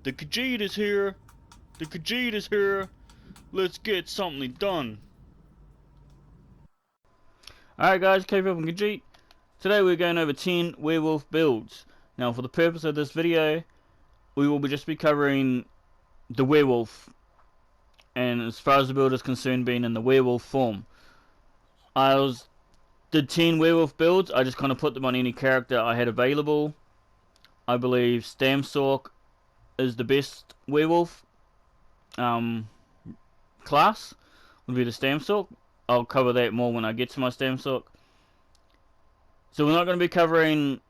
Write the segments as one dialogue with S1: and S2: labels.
S1: The Khajiit is here! The Khajiit is here! Let's get something done! Alright guys, K-Pop and Khajiit. Today we're going over 10 werewolf builds. Now for the purpose of this video, we will just be covering the werewolf. And as far as the build is concerned, being in the werewolf form. Did 10 werewolf builds. I just kind of put them on any character I had available. I believe Stamsork is the best werewolf class. Would be the Stamsork. I'll cover that more when I get to my Stamsork. So we're not going to be covering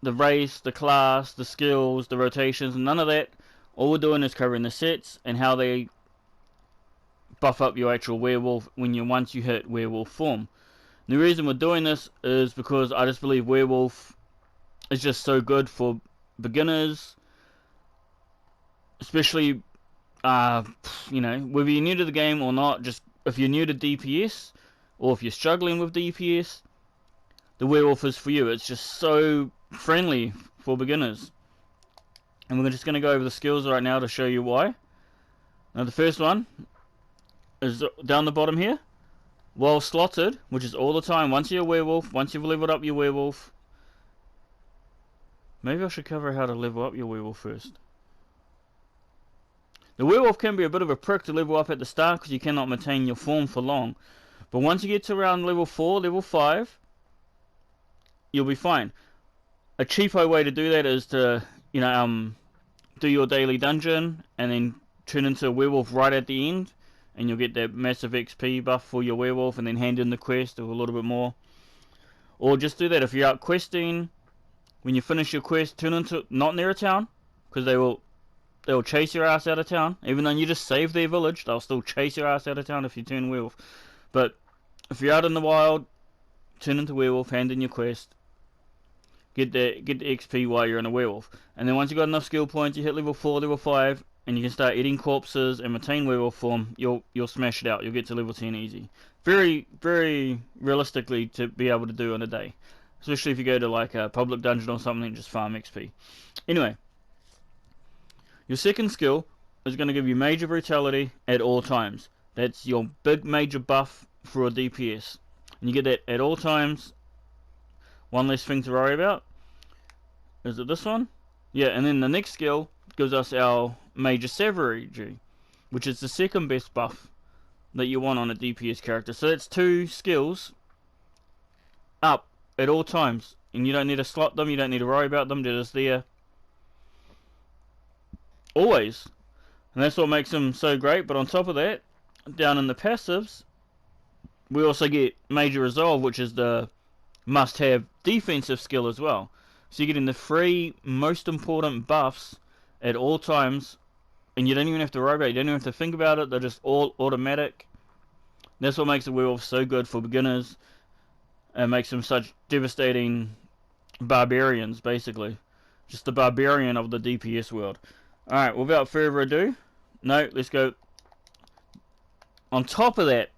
S1: the race, the class, the skills, the rotations, none of that. All we're doing is covering the sets and how they buff up your actual werewolf once you hit werewolf form. And the reason we're doing this is because I just believe werewolf is just so good for beginners, especially you know, whether you're new to the game or not. Just if you're new to DPS or if you're struggling with DPS, the werewolf is for you. It's just so friendly for beginners. And we're just going to go over the skills right now to show you why. Now the first one is down the bottom here. While slotted, which is all the time, once you're a werewolf, once you've leveled up your werewolf. Maybe I should cover how to level up your werewolf first. The werewolf can be a bit of a prick to level up at the start because you cannot maintain your form for long. But once you get to around level 4, level 5, you'll be fine. A cheapo way to do that is to, you know, do your daily dungeon and then turn into a werewolf right at the end. And you'll get that massive XP buff for your werewolf and then hand in the quest or a little bit more. Or just do that if you're out questing. When you finish your quest, turn into, not near a town, because they'll chase your ass out of town. Even though you just saved their village, they'll still chase your ass out of town if you turn werewolf. But if you're out in the wild, turn into werewolf, hand in your quest, get the XP while you're in a werewolf. And then once you've got enough skill points, you hit level 4, level 5, and you can start eating corpses and maintain werewolf form, you'll smash it out. You'll get to level 10 easy. Very, very realistically to be able to do in a day. Especially if you go to like a public dungeon or something and just farm XP. Anyway, your second skill is going to give you major brutality at all times. That's your big major buff for a DPS. And you get that at all times. One less thing to worry about. Is it this one? Yeah, and then the next skill gives us our major savagery, which is the second best buff that you want on a DPS character. So that's 2 skills up at all times, and you don't need to slot them, you don't need to worry about them, they're just there always. And that's what makes them so great. But on top of that, down in the passives, we also get major resolve, which is the must have defensive skill as well. So you're getting the 3 most important buffs at all times, and you don't even have to worry about it, you don't even have to think about it, they're just all automatic. That's what makes the werewolf so good for beginners, and makes them such devastating barbarians, basically. Just the barbarian of the DPS world. Alright, without further ado, let's go. On top of that,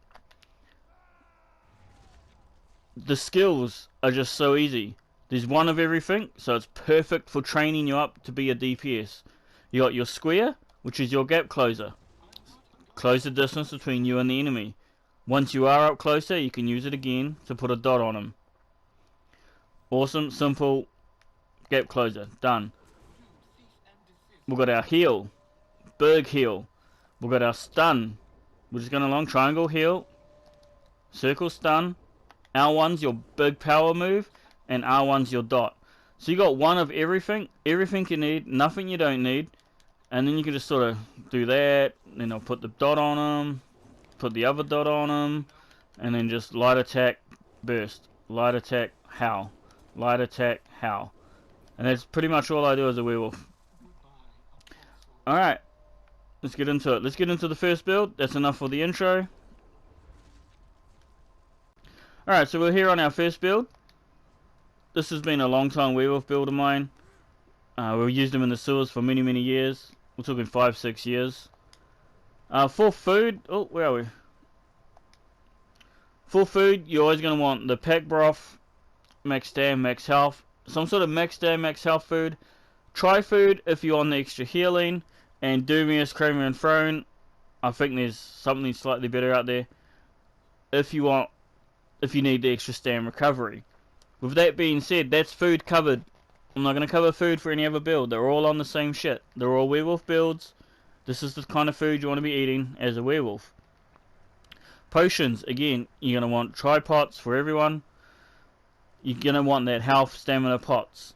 S1: the skills are just so easy. There's 1 of everything, so it's perfect for training you up to be a DPS. You got your square, which is your gap closer. Close the distance between you and the enemy. Once you are up closer, you can use it again to put a dot on them. Awesome, simple gap closer. Done. We've got our heal. Big heal. We've got our stun. We're just going along. Triangle heal. Circle stun. R1's your big power move. And R1's your dot. So you got 1 of everything. Everything you need. Nothing you don't need. And then you can just sort of do that. Then I'll put the dot on them. Put the other dot on them. And then just light attack, burst. Light attack, howl. Light attack, howl. And that's pretty much all I do as a werewolf. Alright. Let's get into it. Let's get into the first build. That's enough for the intro. Alright, so we're here on our first build. This has been a long time werewolf build of mine. We've used them in the sewers for many, many years. We're talking 5-6 years. For food, oh, where are we? For food, you're always going to want the pack broth, max stam, max health, some sort of max stam, max health food. Try food if you want the extra healing, and Doomius, Kramer, and Throne. I think there's something slightly better out there if you need the extra stam recovery. With that being said, that's food covered. I'm not going to cover food for any other build. They're all on the same shit. They're all werewolf builds. This is the kind of food you want to be eating as a werewolf. Potions, again, you're going to want tri-pots for everyone. You're going to want that health stamina pots.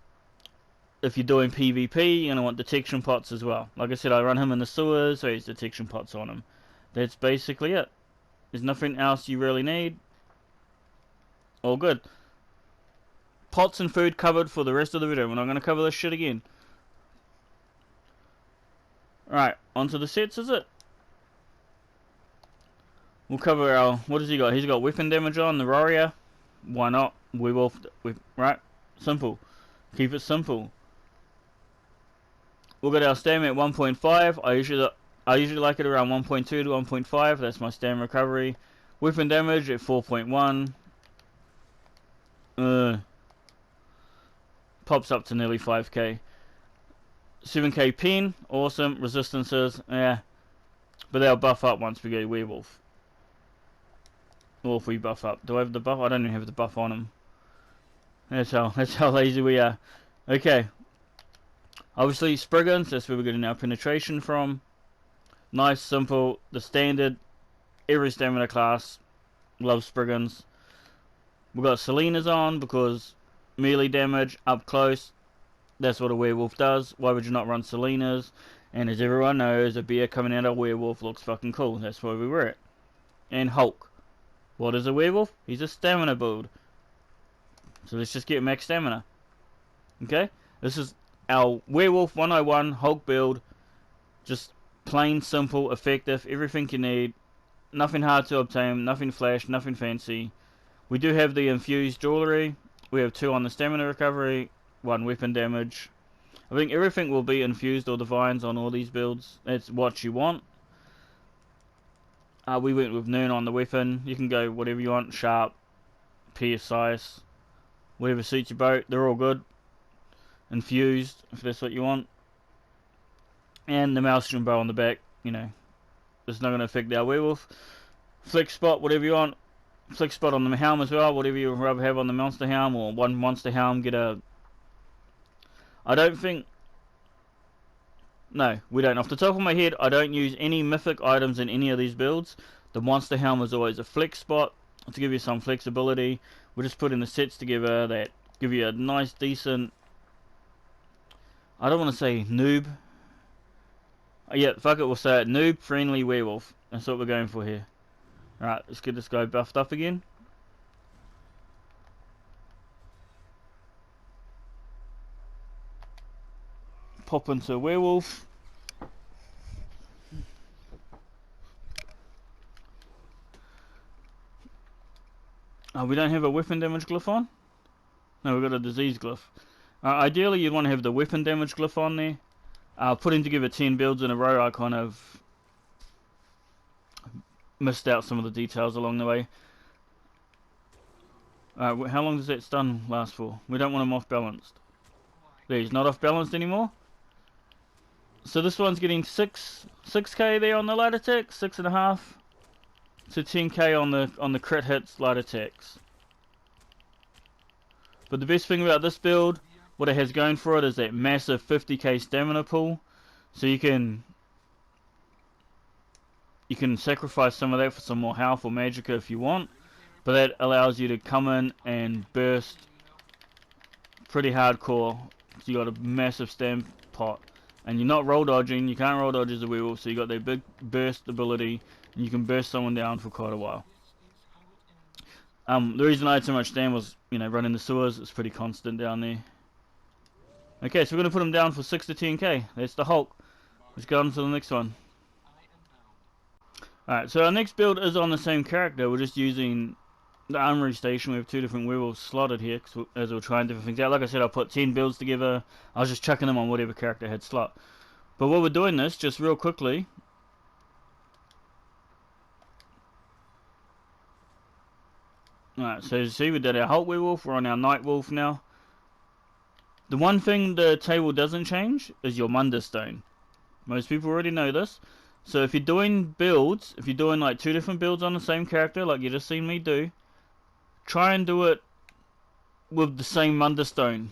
S1: If you're doing PvP, you're going to want detection pots as well. Like I said, I run him in the sewers, so he has detection pots on him. That's basically it. There's nothing else you really need. All good. Pots and food covered for the rest of the video. We're not going to cover this shit again. Right, onto the sets, is it? We'll cover our... What has he got? He's got weapon damage on, the warrior. Why not? Werewolf, right? Simple. Keep it simple. We'll get our stamina at 1.5. I usually like it around 1.2 to 1.5. That's my stamina recovery. Weapon damage at 4.1. Pops up to nearly 5k. 7k pen, awesome. Resistances, yeah. But they'll buff up once we go werewolf. Or if we buff up. Do I have the buff? I don't even have the buff on him. That's how lazy we are. Okay. Obviously Spriggans, that's where we're getting our penetration from. Nice, simple, the standard. Every stamina class loves Spriggans. We've got Selena's on because melee damage up close. That's what a werewolf does. Why would you not run Selena's? And as everyone knows, a bear coming out of a werewolf looks fucking cool. That's why we wear it. And Hulk. What is a werewolf? He's a stamina build. So let's just get max stamina. Okay? This is our Werewolf 101 Hulk build. Just plain, simple, effective. Everything you need. Nothing hard to obtain. Nothing flash. Nothing fancy. We do have the infused jewelry. We have 2 on the stamina recovery. 1 weapon damage. I think everything will be infused or divines on all these builds. That's what you want. We went with noon on the weapon. You can go whatever you want. Sharp, pierce, ice, whatever suits your boat. They're all good. Infused, if that's what you want. And the Maelstrom bow on the back. You know, it's not going to affect our werewolf. Flex spot, whatever you want. Flex spot on the helm as well. Whatever you rather have on the monster helm or one monster helm. Get a... I don't think... No, we don't. Off the top of my head, I don't use any mythic items in any of these builds. The monster helm is always a flex spot to give you some flexibility. We're just putting the sets together that give you a nice, decent... I don't want to say noob. Yeah, fuck it, we'll say it. Noob-friendly werewolf. That's what we're going for here. Alright, let's get this guy buffed up again. Pop into werewolf. Oh, we don't have a weapon damage glyph on? No, we've got a disease glyph. Ideally, you'd want to have the weapon damage glyph on there. Putting together 10 builds in a row, I kind of missed out some of the details along the way. How long does that stun last for? We don't want him off balanced. There, he's not off balanced anymore. So this one's getting 6k there on the light attack, 6.5 to 10k on the crit hits light attacks. But the best thing about this build, what it has going for it, is that massive 50k stamina pool. So you can sacrifice some of that for some more health or magicka if you want, but that allows you to come in and burst pretty hardcore. So you got a massive stam pot. And you're not roll dodging, you can't roll dodge as a werewolf, so you got that big burst ability, and you can burst someone down for quite a while. The reason I had so much stam was, you know, running the sewers, it's pretty constant down there. Okay, so we're going to put him down for 6 to 10k, that's the Hulk. Let's go on to the next one. Alright, so our next build is on the same character, we're just using the armory station. We have 2 different werewolves slotted here as we're trying different things out. Like I said, I put 10 builds together. I was just chucking them on whatever character had slot. But while we're doing this, just real quickly, alright, so you see we did our Hulk werewolf, we're on our night wolf now. The one thing the table doesn't change is your Munderstone. Most people already know this. So if you're doing builds, if you're doing like 2 different builds on the same character, like you just seen me do, try and do it with the same Munderstone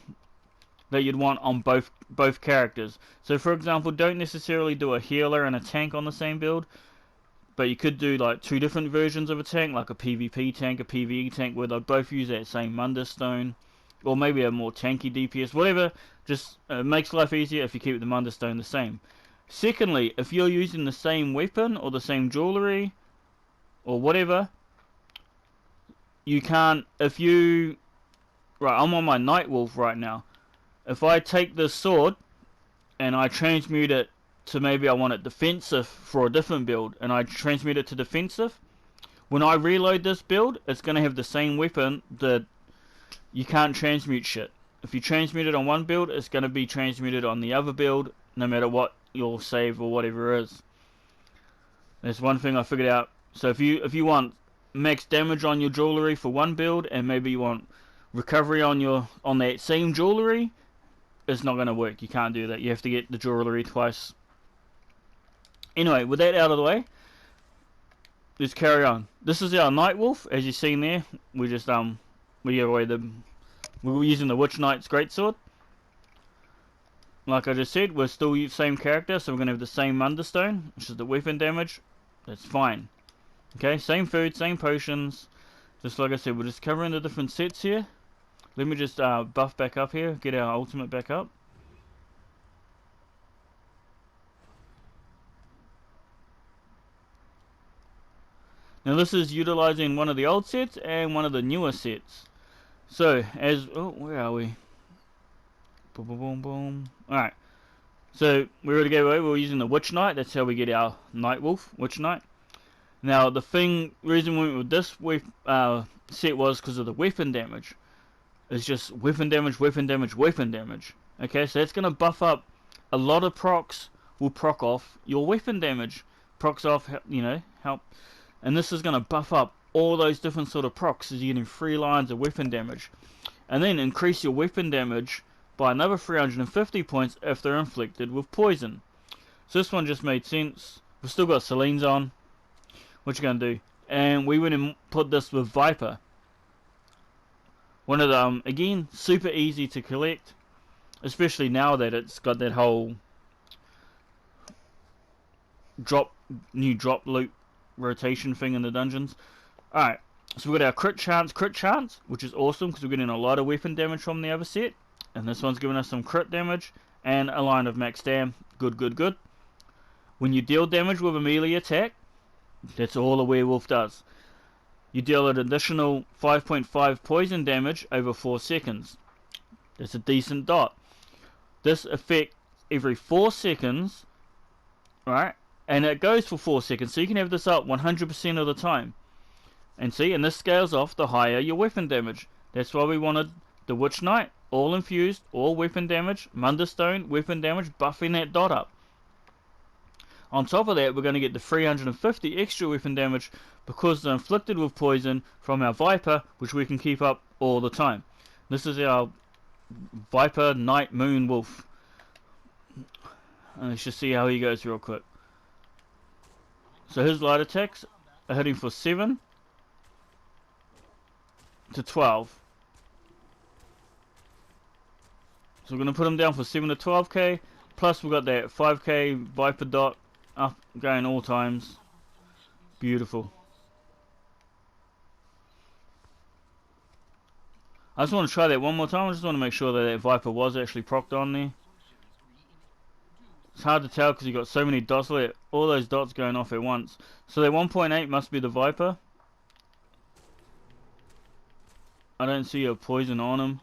S1: that you'd want on both characters. So for example, don't necessarily do a healer and a tank on the same build, but you could do like 2 different versions of a tank, like a PvP tank, a PvE tank, where they both use that same Munderstone, or maybe a more tanky DPS, whatever. Just makes life easier if you keep the Munderstone the same. Secondly, if you're using the same weapon or the same jewellery or whatever, you can't, if you, right, I'm on my Nightwolf right now. If I take this sword and I transmute it to, maybe I want it defensive for a different build, and I transmute it to defensive, when I reload this build, it's going to have the same weapon that you can't transmute shit. If you transmute it on one build, it's going to be transmuted on the other build, no matter what your save or whatever is. That's one thing I figured out. So if you want max damage on your jewellery for one build, and maybe you want recovery on that same jewellery, it's not going to work. You can't do that. You have to get the jewellery twice. Anyway, with that out of the way, let's carry on. This is our Nightwolf, as you've seen there. We just we gave away we're using the Witch Knight's greatsword. Like I just said, we're still the same character, so we're going to have the same Munderstone, which is the weapon damage. That's fine. Okay, same food, same potions. Just like I said, we're just covering the different sets here. Let me just buff back up here, get our ultimate back up. Now this is utilizing one of the old sets and one of the newer sets. So, where are we? Boom, boom, boom, boom. Alright. So, we already gave away, we're using the Witch Knight. That's how we get our Nightwolf, Witch Knight. Now, the reason we went with this set was because of the weapon damage. It's just weapon damage, weapon damage, weapon damage. Okay, so that's going to buff up. A lot of procs will proc off your weapon damage. Procs off, help. And this is going to buff up all those different sort of procs, as you're getting 3 lines of weapon damage. And then increase your weapon damage by another 350 points if they're inflicted with poison. So this one just made sense. We've still got Celine's on. What you going to do? And we went and put this with Viper. One of them, again, super easy to collect. Especially now that it's got that whole new drop loop rotation thing in the dungeons. Alright, so we've got our crit chance, which is awesome because we're getting a lot of weapon damage from the other set. And this one's giving us some crit damage and a line of max dam. Good, good, good. When you deal damage with a melee attack, that's all a werewolf does. You deal an additional 5.5 poison damage over 4 seconds. That's a decent dot. This effect every 4 seconds, right? And it goes for 4 seconds, so you can have this up 100% of the time. And see, and this scales off the higher your weapon damage. That's why we wanted the Witch Knight, all infused, all weapon damage, Munderstone, weapon damage, buffing that dot up. On top of that, we're going to get the 350 extra weapon damage because they're inflicted with poison from our Viper, which we can keep up all the time. This is our Viper Night Moon Wolf. Let's just see how he goes real quick. So his light attacks are hitting for 7 to 12. So we're going to put him down for 7 to 12k. Plus we've got that 5k Viper dot up going all times. Beautiful. I just want to try that one more time. I just want to make sure that that Viper was actually procced on there. It's hard to tell because you've got so many dots there. All those dots going off at once. So that 1.8 must be the Viper. I don't see a poison on him.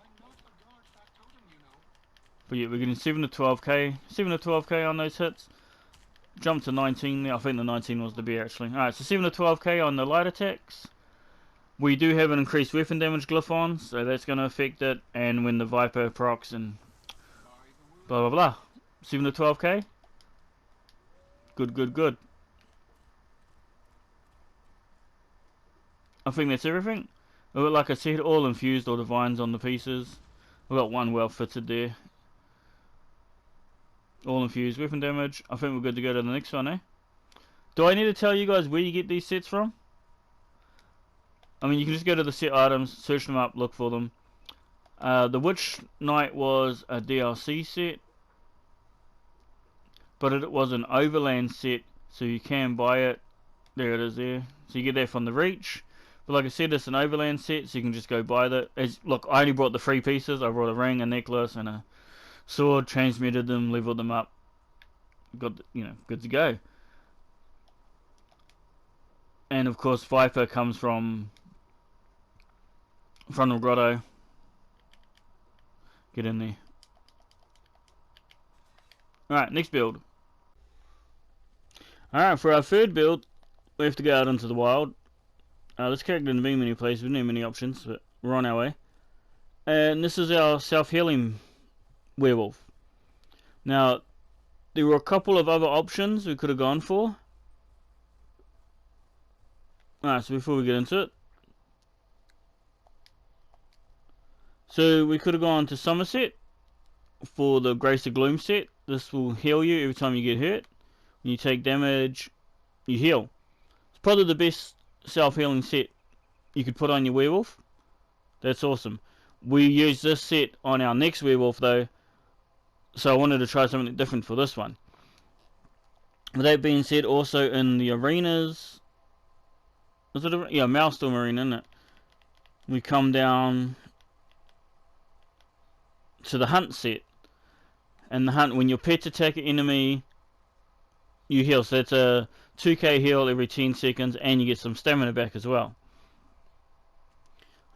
S1: But yeah, we're getting 7 to 12k. 7 to 12k on those hits. Jump to 19 there. I think the 19 was the bear actually. Alright, so 7 to 12k on the light attacks. We do have an increased weapon damage glyph on, so that's going to affect it. And when the Viper procs and blah blah blah. 7 to 12k. Good, good, good. I think that's everything. Like I said, all infused, all divines on the pieces. We've got one well fitted there. All infused weapon damage. I think we're good to go to the next one, eh? Do I need to tell you guys where you get these sets from? I mean, you can just go to the set items, search them up, look for them. The Witch Knight was a DLC set, but it was an overland set, so you can buy it. There it is there. So you get that from the Reach. But like I said, it's an overland set, so you can just go buy that. Look, I only brought the 3 pieces. I brought a ring, a necklace, and a sword. Transmuted them, leveled them up. Got, good to go. And of course, Viper comes from Frontal Grotto. Get in there. Alright, next build. Alright, for our third build, we have to go out into the wild. This character didn't be many places, we didn't have many options, but we're on our way. And this is our self-healing werewolf. Now, there were a couple of other options we could have gone for. Alright, so before we get into it. So we could have gone to Somerset for the Grace of Gloom set. This will heal you every time you get hurt. When you take damage, you heal. It's probably the best self-healing set you could put on your werewolf. That's awesome. We use this set on our next werewolf though, so I wanted to try something different for this one. With that being said, also in the arenas, is it a, yeah, Maelstrom Arena, isn't it? We come down to the hunt set, and the hunt, when your pets attack an enemy, you heal. So it's a 2k heal every 10 seconds, and you get some stamina back as well.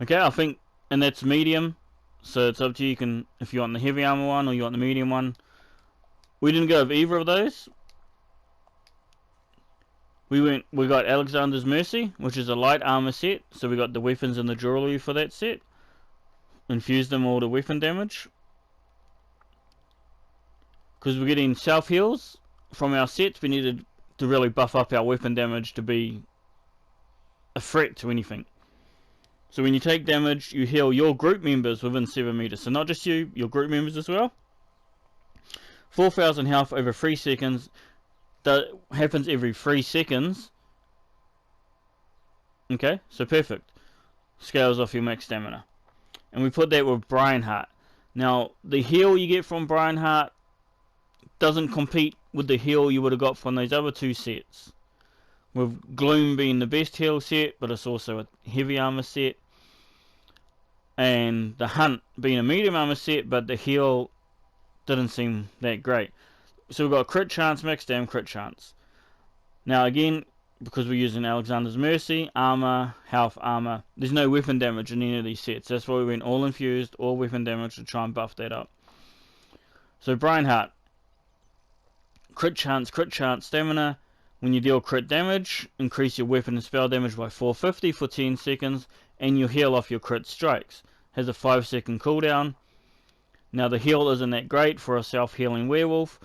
S1: Okay, I think, and that's medium, so it's up to you. You can, if you want the heavy armor one or you want the medium one. We didn't go with either of those. We got Alexander's Mercy, which is a light armor set, so we got the weapons and the jewelry for that set. Infused them all to weapon damage, because we're getting self heals from our sets. We needed to really buff up our weapon damage to be a threat to anything. So when you take damage, you heal your group members within 7 meters. So not just you, your group members as well. 4,000 health over 3 seconds. That happens every 3 seconds. Okay, so perfect. Scales off your max stamina. And we put that with Brionheart. Now, the heal you get from Brionheart doesn't compete with the heal you would have got from those other 2 sets. With Gloom being the best heal set, but it's also a heavy armor set. And the Hunt being a medium armor set, but the heal didn't seem that great. So we've got crit chance, max damn crit chance. Now again, because we're using Alexander's Mercy, armor, health, armor, there's no weapon damage in any of these sets. That's why we went all infused, all weapon damage to try and buff that up. So Brionheart, crit chance, stamina. When you deal crit damage, increase your weapon and spell damage by 450 for 10 seconds, and you heal off your crit strikes. Has a 5-second cooldown. Now the heal isn't that great for a self-healing werewolf,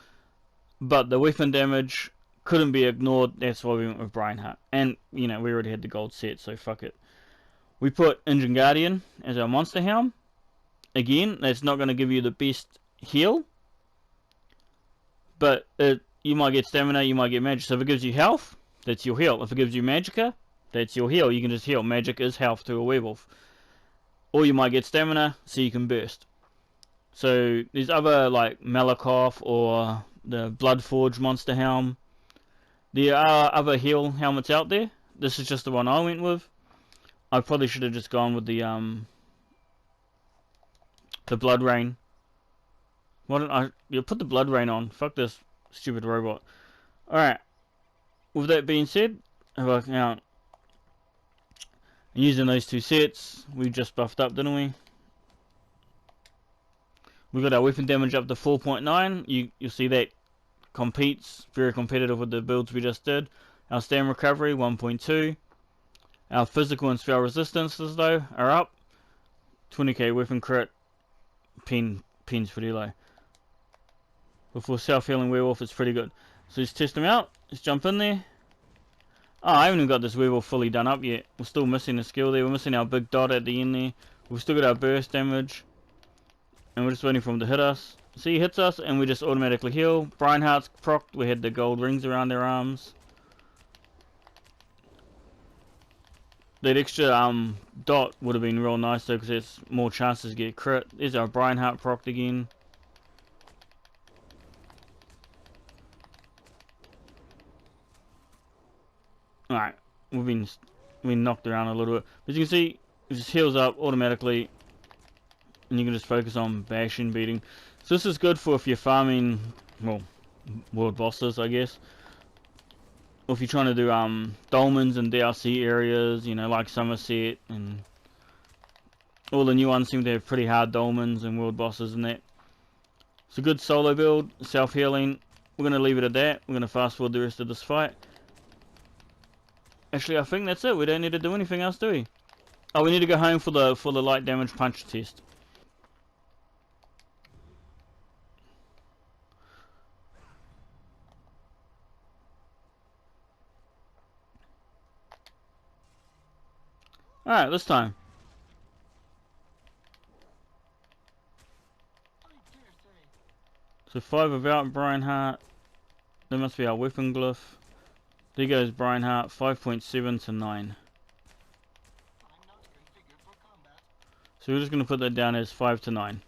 S1: but the weapon damage couldn't be ignored. That's why we went with Brionheart. And, we already had the gold set, so fuck it. We put Engine Guardian as our monster helm. Again, that's not going to give you the best heal, but you might get stamina, you might get magic. So if it gives you health, that's your heal. If it gives you magicka, that's your heal. You can just heal. Magic is health to a werewolf. Or you might get stamina, so you can burst. So there's other like Malakoff or the Bloodforge monster helm. There are other heal helmets out there. This is just the one I went with. I probably should have just gone with the Blood Rain. Why don't I put the Blood Rain on? Fuck this stupid robot. Alright. With that being said, using those 2 sets, we just buffed up, didn't we? We got our weapon damage up to 4.9. You'll see that competes very competitive with the builds we just did. Our stam recovery 1.2. Our physical and spell resistances though are up. 20k weapon crit. Pin's pretty low. But for self-healing werewolf, it's pretty good. So let's test them out. Let's jump in there. Oh, I haven't even got this werewolf fully done up yet. We're still missing a skill there. We're missing our big dot at the end there. We've still got our burst damage. And we're just waiting for him to hit us. See, he hits us and we just automatically heal. Brian Hart's procced. We had the gold rings around their arms. That extra dot would have been real nice though, because there's more chances to get crit. There's our Brian Hart procced again. Alright, we've been knocked around a little bit. As you can see, it just heals up automatically. And you can just focus on bashing, beating. So this is good for if you're farming, well, world bosses, I guess. Or if you're trying to do dolmens and DLC areas, you know, like Somerset, and all the new ones seem to have pretty hard dolmens and world bosses and that. It's a good solo build, self-healing. We're going to leave it at that. We're going to fast forward the rest of this fight. Actually, I think that's it. We don't need to do anything else, do we? Oh, we need to go home for the light damage punch test. Alright, this time. So 5 without Brian Hart. That must be our weapon glyph. There goes Brian Hart, 5.7 to 9. So we're just going to put that down as 5 to 9.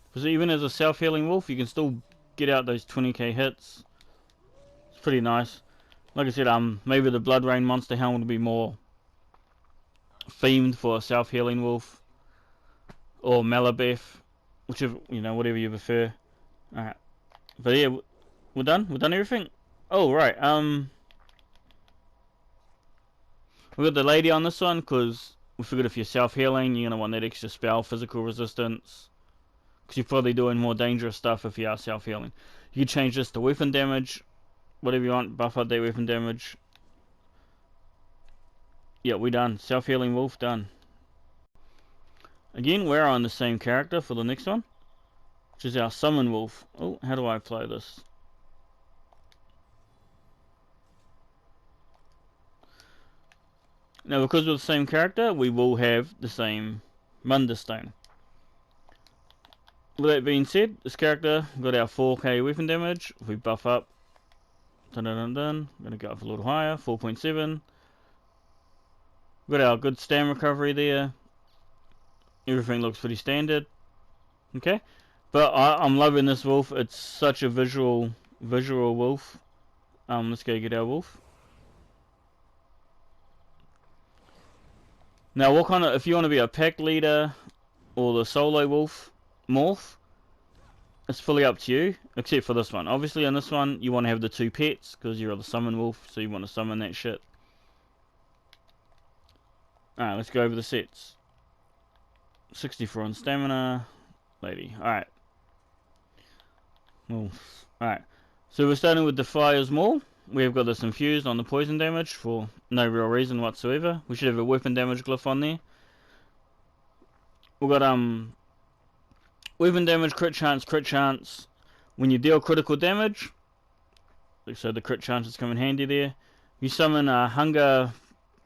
S1: Because even as a self-healing wolf, you can still get out those 20k hits. It's pretty nice. Like I said, maybe the Blood Rain monster helmet will be more themed for a self-healing wolf. Or Malabeth. Whichever, you know, whatever you prefer. Alright. But yeah, we're done? We've done everything? Oh, right. We got the lady on this one, because we figured if you're self-healing, you're going to want that extra spell, physical resistance. Because you're probably doing more dangerous stuff if you are self-healing. You can change this to weapon damage. Whatever you want, buff up that weapon damage. Yeah, we're done. Self-healing wolf, done. Again, we're on the same character for the next one. Which is our summon wolf. Oh, how do I play this? Now, because we're the same character, we will have the same Munderstone. With that being said, this character got our 4k weapon damage. If we buff up, dun dun dun dun, I'm going to go up a little higher, 4.7. Got our good stam recovery there. Everything looks pretty standard. Okay, but I'm loving this wolf. It's such a visual wolf. Let's go get our wolf. Now, what kind of, if you want to be a pack leader or the solo wolf morph, it's fully up to you, except for this one. Obviously, on this one, you want to have the 2 pets because you're the summon wolf, so you want to summon that shit. Alright, let's go over the sets. 64 on stamina, lady. Alright. Alright. So we're starting with Defier's Maul. We've got this infused on the poison damage for no real reason whatsoever. We should have a weapon damage glyph on there. We've got weapon damage, crit chance. When you deal critical damage, so the crit chances come in handy there. You summon a hunger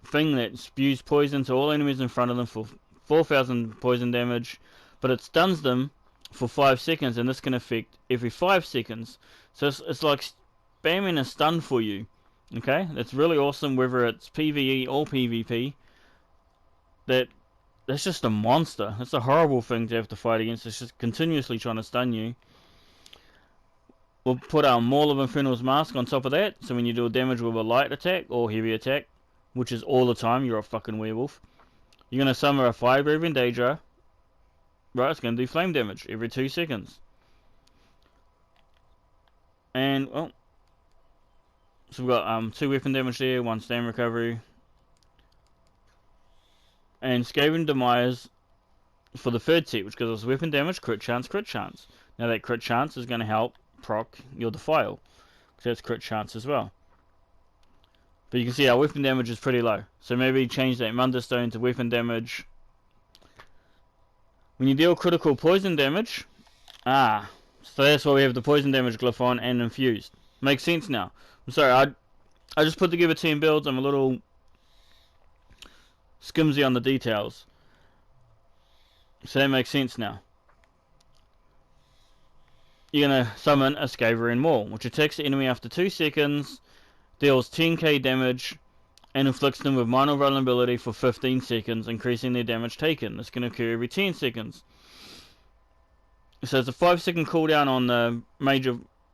S1: thing that spews poison to all enemies in front of them for 4,000 poison damage, but it stuns them for 5 seconds, and this can affect every 5 seconds. So it's like spamming a stun for you. Okay, that's really awesome, whether it's PvE or PvP. That's just a monster. That's a horrible thing to have to fight against. It's just continuously trying to stun you. We'll put our Maul of Infernal's Mask on top of that, so when you do damage with a light attack or heavy attack, which is all the time, you're a fucking werewolf, you're going to summon a fire-breathing Daedra. Right, it's going to do flame damage every 2 seconds. And, well, so we've got 2 weapon damage there, 1 stam recovery. And Skaven Demise for the 3rd set, which gives us weapon damage, crit chance, crit chance. Now that crit chance is going to help proc your Defile, because that's crit chance as well. But you can see our weapon damage is pretty low. So maybe change that Munderstone to weapon damage. When you deal critical poison damage, so that's why we have the poison damage glyph on and infused. Makes sense now. I'm sorry, I just put together team builds. I'm a little Skimsy on the details. So that makes sense now. You're going to summon a Scaverian Maul, which attacks the enemy after 2 seconds, deals 10k damage, and inflicts them with minor vulnerability for 15 seconds, increasing their damage taken. This can occur every 10 seconds. So it's a 5-second cooldown on the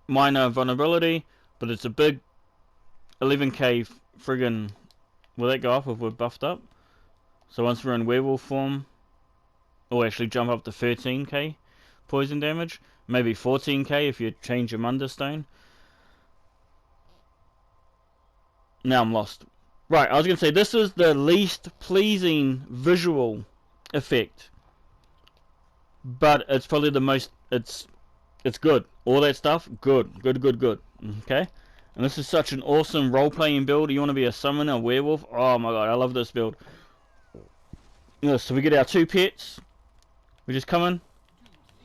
S1: minor vulnerability, but it's a big 11k friggin... Will that go up if we're buffed up? So once we're in werewolf form, we'll actually jump up to 13k poison damage. Maybe 14k if you change your Munderstone. Now I'm lost. Right, I was going to say, this is the least pleasing visual effect. But it's probably the most, it's good. All that stuff, good. Okay? And this is such an awesome role-playing build. You want to be a summoner, a werewolf? Oh my god, I love this build. Yeah, so we get our 2 pets. We just come in.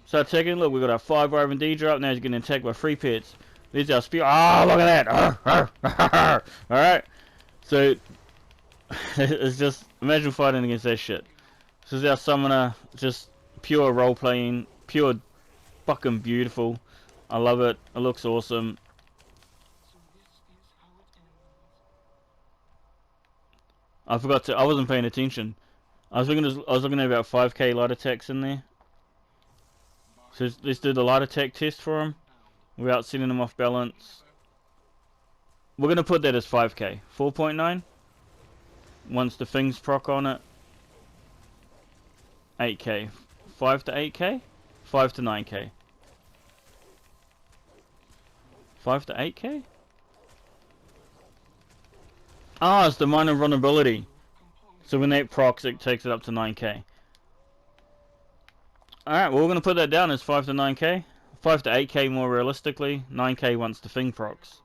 S1: Start attacking. Look, we got our 5 Iron D drop. Now he's getting attacked by 3 pets. There's our spear. Oh, look at that! Alright. So, it's just, imagine fighting against that shit. This is our summoner. Just pure role-playing. Pure fucking beautiful. I love it. It looks awesome. I forgot to, I wasn't paying attention. I was looking at about 5k light attacks in there. So let's do the light attack test for him without setting him off balance. We're going to put that as 5k. 4.9. Once the things proc on it. 8k. 5 to 8k? 5 to 9k. 5 to 8k? Ah, it's the minor vulnerability. So when that procs, it takes it up to 9k. Alright, well we're going to put that down as 5 to 9k. 5 to 8k more realistically. 9k once the thing procs.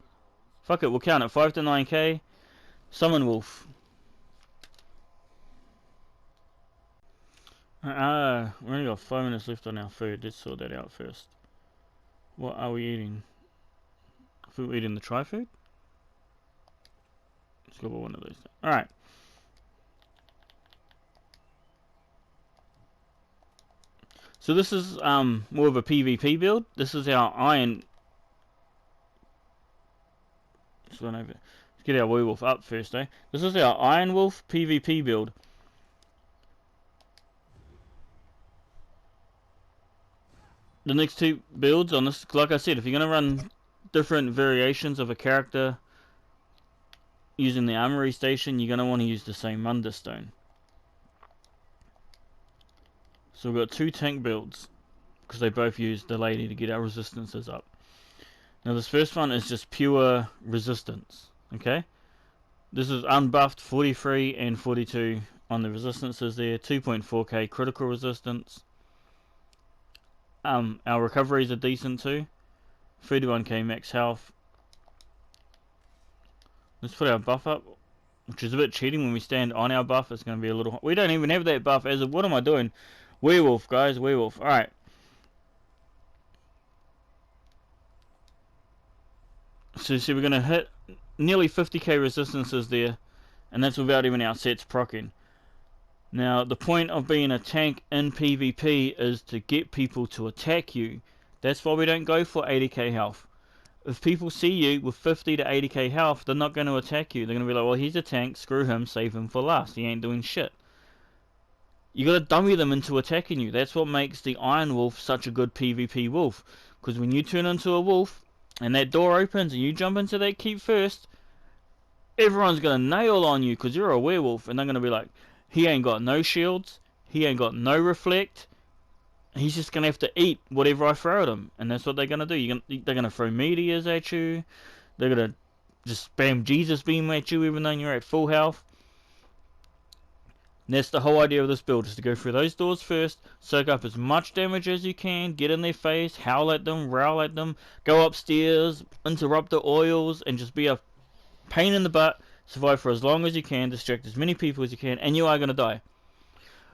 S1: Fuck it, we'll count it. 5 to 9k. Summon Wolf. We only got 5 minutes left on our food. Let's sort that out first. What are we eating? I think we're eating the tri-food? Let's go for one of those. Alright. So this is more of a PvP build. This is our iron. Let's get our werewolf up first, eh? This is our Iron Wolf PvP build. The next 2 builds on this, like I said, if you're going to run different variations of a character using the armory station, you're going to want to use the same Munderstone. So we've got 2 tank builds, because they both use the lady to get our resistances up. Now this first one is just pure resistance, okay? This is unbuffed 43 and 42 on the resistances there, 2.4k critical resistance. Our recoveries are decent too, 31k max health. Let's put our buff up, which is a bit cheating. When we stand on our buff, it's going to be a little... We don't even have that buff as of... What am I doing? Werewolf, guys, werewolf. Alright. So see, we're going to hit nearly 50k resistances there, and that's without even our sets proccing. Now, the point of being a tank in PvP is to get people to attack you. That's why we don't go for 80k health. If people see you with 50 to 80k health, they're not going to attack you. They're going to be like, well, he's a tank, screw him, save him for last. He ain't doing shit. You got to dummy them into attacking you. That's what makes the Iron Wolf such a good PvP wolf. Because when you turn into a wolf, and that door opens and you jump into that keep first, everyone's going to nail on you because you're a werewolf. And they're going to be like, he ain't got no shields, he ain't got no reflect, he's just going to have to eat whatever I throw at him. And that's what they're going to do. They're going to throw meteors at you, they're going to just spam Jesus beam at you even though you're at full health. And that's the whole idea of this build, is to go through those doors first, soak up as much damage as you can, get in their face, howl at them, growl at them, go upstairs, interrupt the oils, and just be a pain in the butt. Survive for as long as you can, distract as many people as you can, and you are going to die.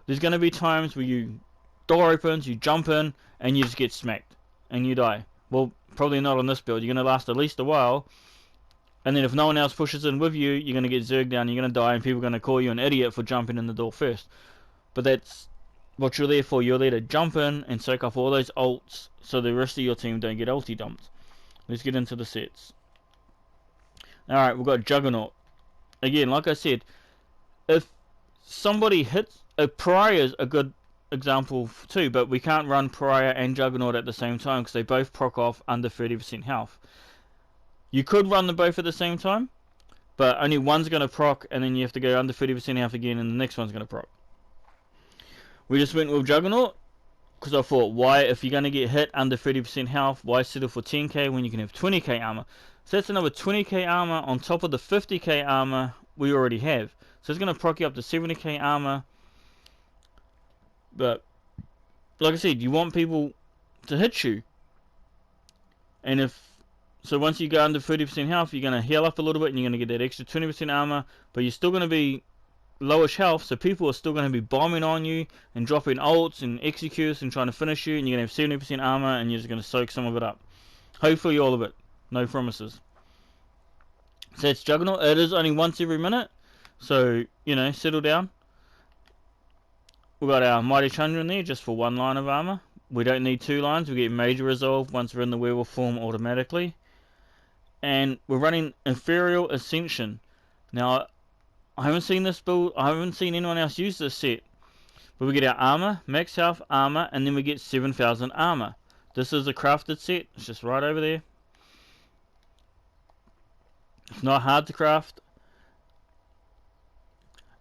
S1: There's going to be times where you door opens, you jump in, and you just get smacked, and you die. Well, probably not on this build. You're going to last at least a while, And then if no one else pushes in with you, you're going to get zerged down, you're going to die, and people are going to call you an idiot for jumping in the door first. But that's what you're there for. You're there to jump in and soak up all those ults so the rest of your team don't get ulti dumped. Let's get into the sets. Alright, we've got Juggernaut. Again, like I said, if somebody hits... Pariah is a good example too, but we can't run Pariah and Juggernaut at the same time because they both proc off under 30% health. You could run them both at the same time, but only one's going to proc, and then you have to go under 30% health again, and the next one's going to proc. We just went with Juggernaut, because I thought, why, if you're going to get hit under 30% health, why settle for 10k when you can have 20k armor? So that's another 20k armor on top of the 50k armor we already have. So it's going to proc you up to 70k armor. But, like I said, you want people to hit you. And so once you go under 30% health, you're going to heal up a little bit and you're going to get that extra 20% armor. But you're still going to be lowish health, so people are still going to be bombing on you and dropping ults and executes and trying to finish you, and you're going to have 70% armor and you're just going to soak some of it up. Hopefully all of it. No promises. So it's Juggernaut. It is only once every minute, so, you know, settle down. We've got our Mighty Chandra in there just for 1 line of armor. We don't need 2 lines. We get Major Resolve once we're in the werewolf form automatically. And we're running Ethereal Ascension. Now, I haven't seen this build, I haven't seen anyone else use this set. But we get our armor, max health armor, and then we get 7,000 armor. This is a crafted set. It's just right over there. It's not hard to craft.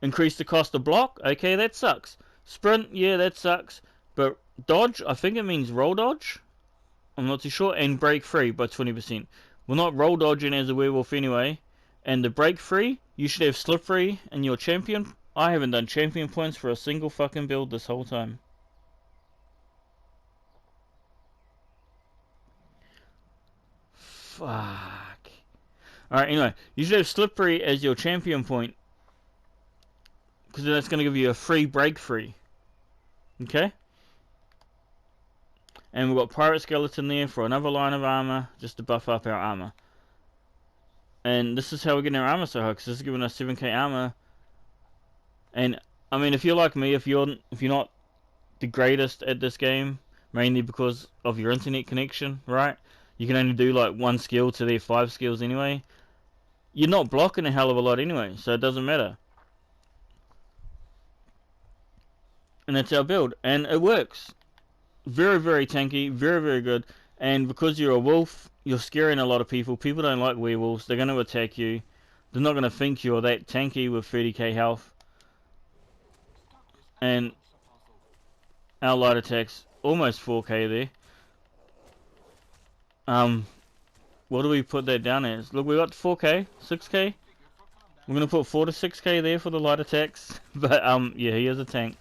S1: Increase the cost of block. Okay, that sucks. Sprint, yeah, that sucks. But dodge, I think it means roll dodge. I'm not too sure. And break free by 20%. We're not roll dodging as a werewolf anyway. And the break free, you should have slip free in your champion. I haven't done champion points for a single fucking build this whole time. Fuck. Alright, anyway, you should have slip free as your champion point, because that's going to give you a free break free. Okay? And we've got Pirate Skeleton there for another line of armor, just to buff up our armor. And this is how we're getting our armor so high, because this is giving us 7k armor. And, I mean, if you're like me, if you're not the greatest at this game, mainly because of your internet connection, right? You can only do like 1 skill to their 5 skills anyway. You're not blocking a hell of a lot anyway, so it doesn't matter. And that's our build, and it works. Very, very tanky, very, very good. And because you're a wolf, you're scaring a lot of people. People don't like werewolves. They're going to attack you. They're not going to think you're that tanky with 30k health. And our light attack's almost 4k there. What do we put that down as? Look, we got 4k, 6k. We're going to put 4 to 6k there for the light attacks. But, yeah, he is a tank.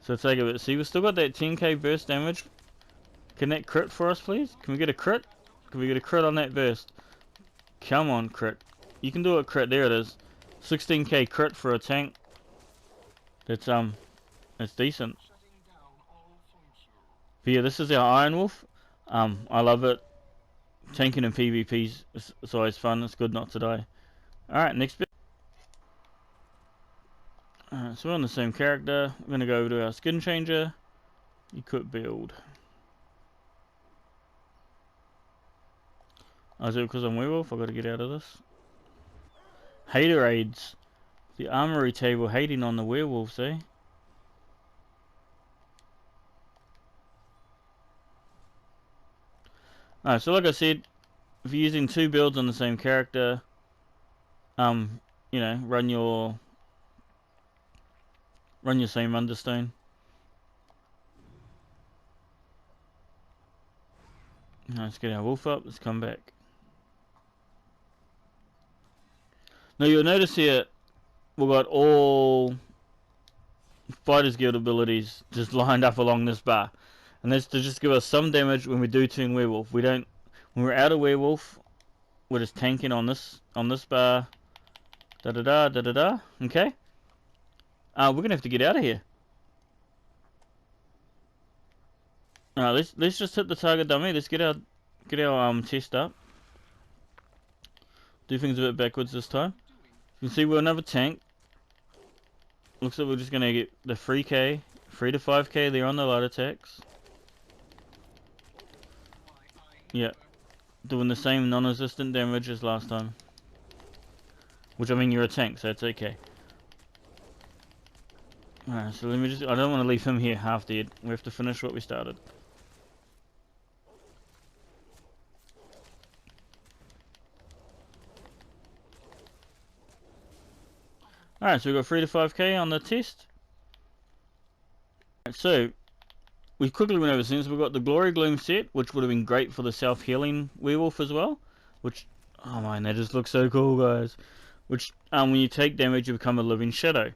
S1: So take a bit. See, we've still got that 10k burst damage. Can that crit for us, please? Can we get a crit? Can we get a crit on that burst? Come on, crit. You can do a crit. There it is. 16k crit for a tank. That's decent. But yeah, this is our Iron Wolf. I love it. Tanking in PvP is always fun. It's good not to die. Alright, next bit. So we're on the same character. We're going to go over to our skin changer. Equip build. Is it because I'm werewolf? I've got to get out of this. Haterades. The armory table hating on the werewolves, eh? Alright, so like I said, if you're using 2 builds on the same character, you know, run your same understone. Let's get our wolf up. Let's come back. Now you'll notice here we've got all Fighters Guild abilities just lined up along this bar, and that's to just give us some damage when we do turn werewolf. We don't, when we're out of werewolf, we're just tanking on this bar. Da da da da da da. Okay. We're gonna have to get out of here. Alright, let's just hit the target dummy. Let's get our test up. Do things a bit backwards this time. You can see we're another tank. Looks like we're just gonna get the 3k, 3 to 5k there on the light attacks. Yeah, doing the same non-resistant damage as last time. Which, I mean, you're a tank, so it's okay. Alright, so let me just... I don't want to leave him here half dead. We have to finish what we started. Alright, so we've got 3 to 5k on the test. Right, so, we quickly went over things. We've got the Glory Gloom set, which would have been great for the self-healing werewolf as well. Which, oh man, that just looks so cool, guys. Which, when you take damage, you become a living shadow.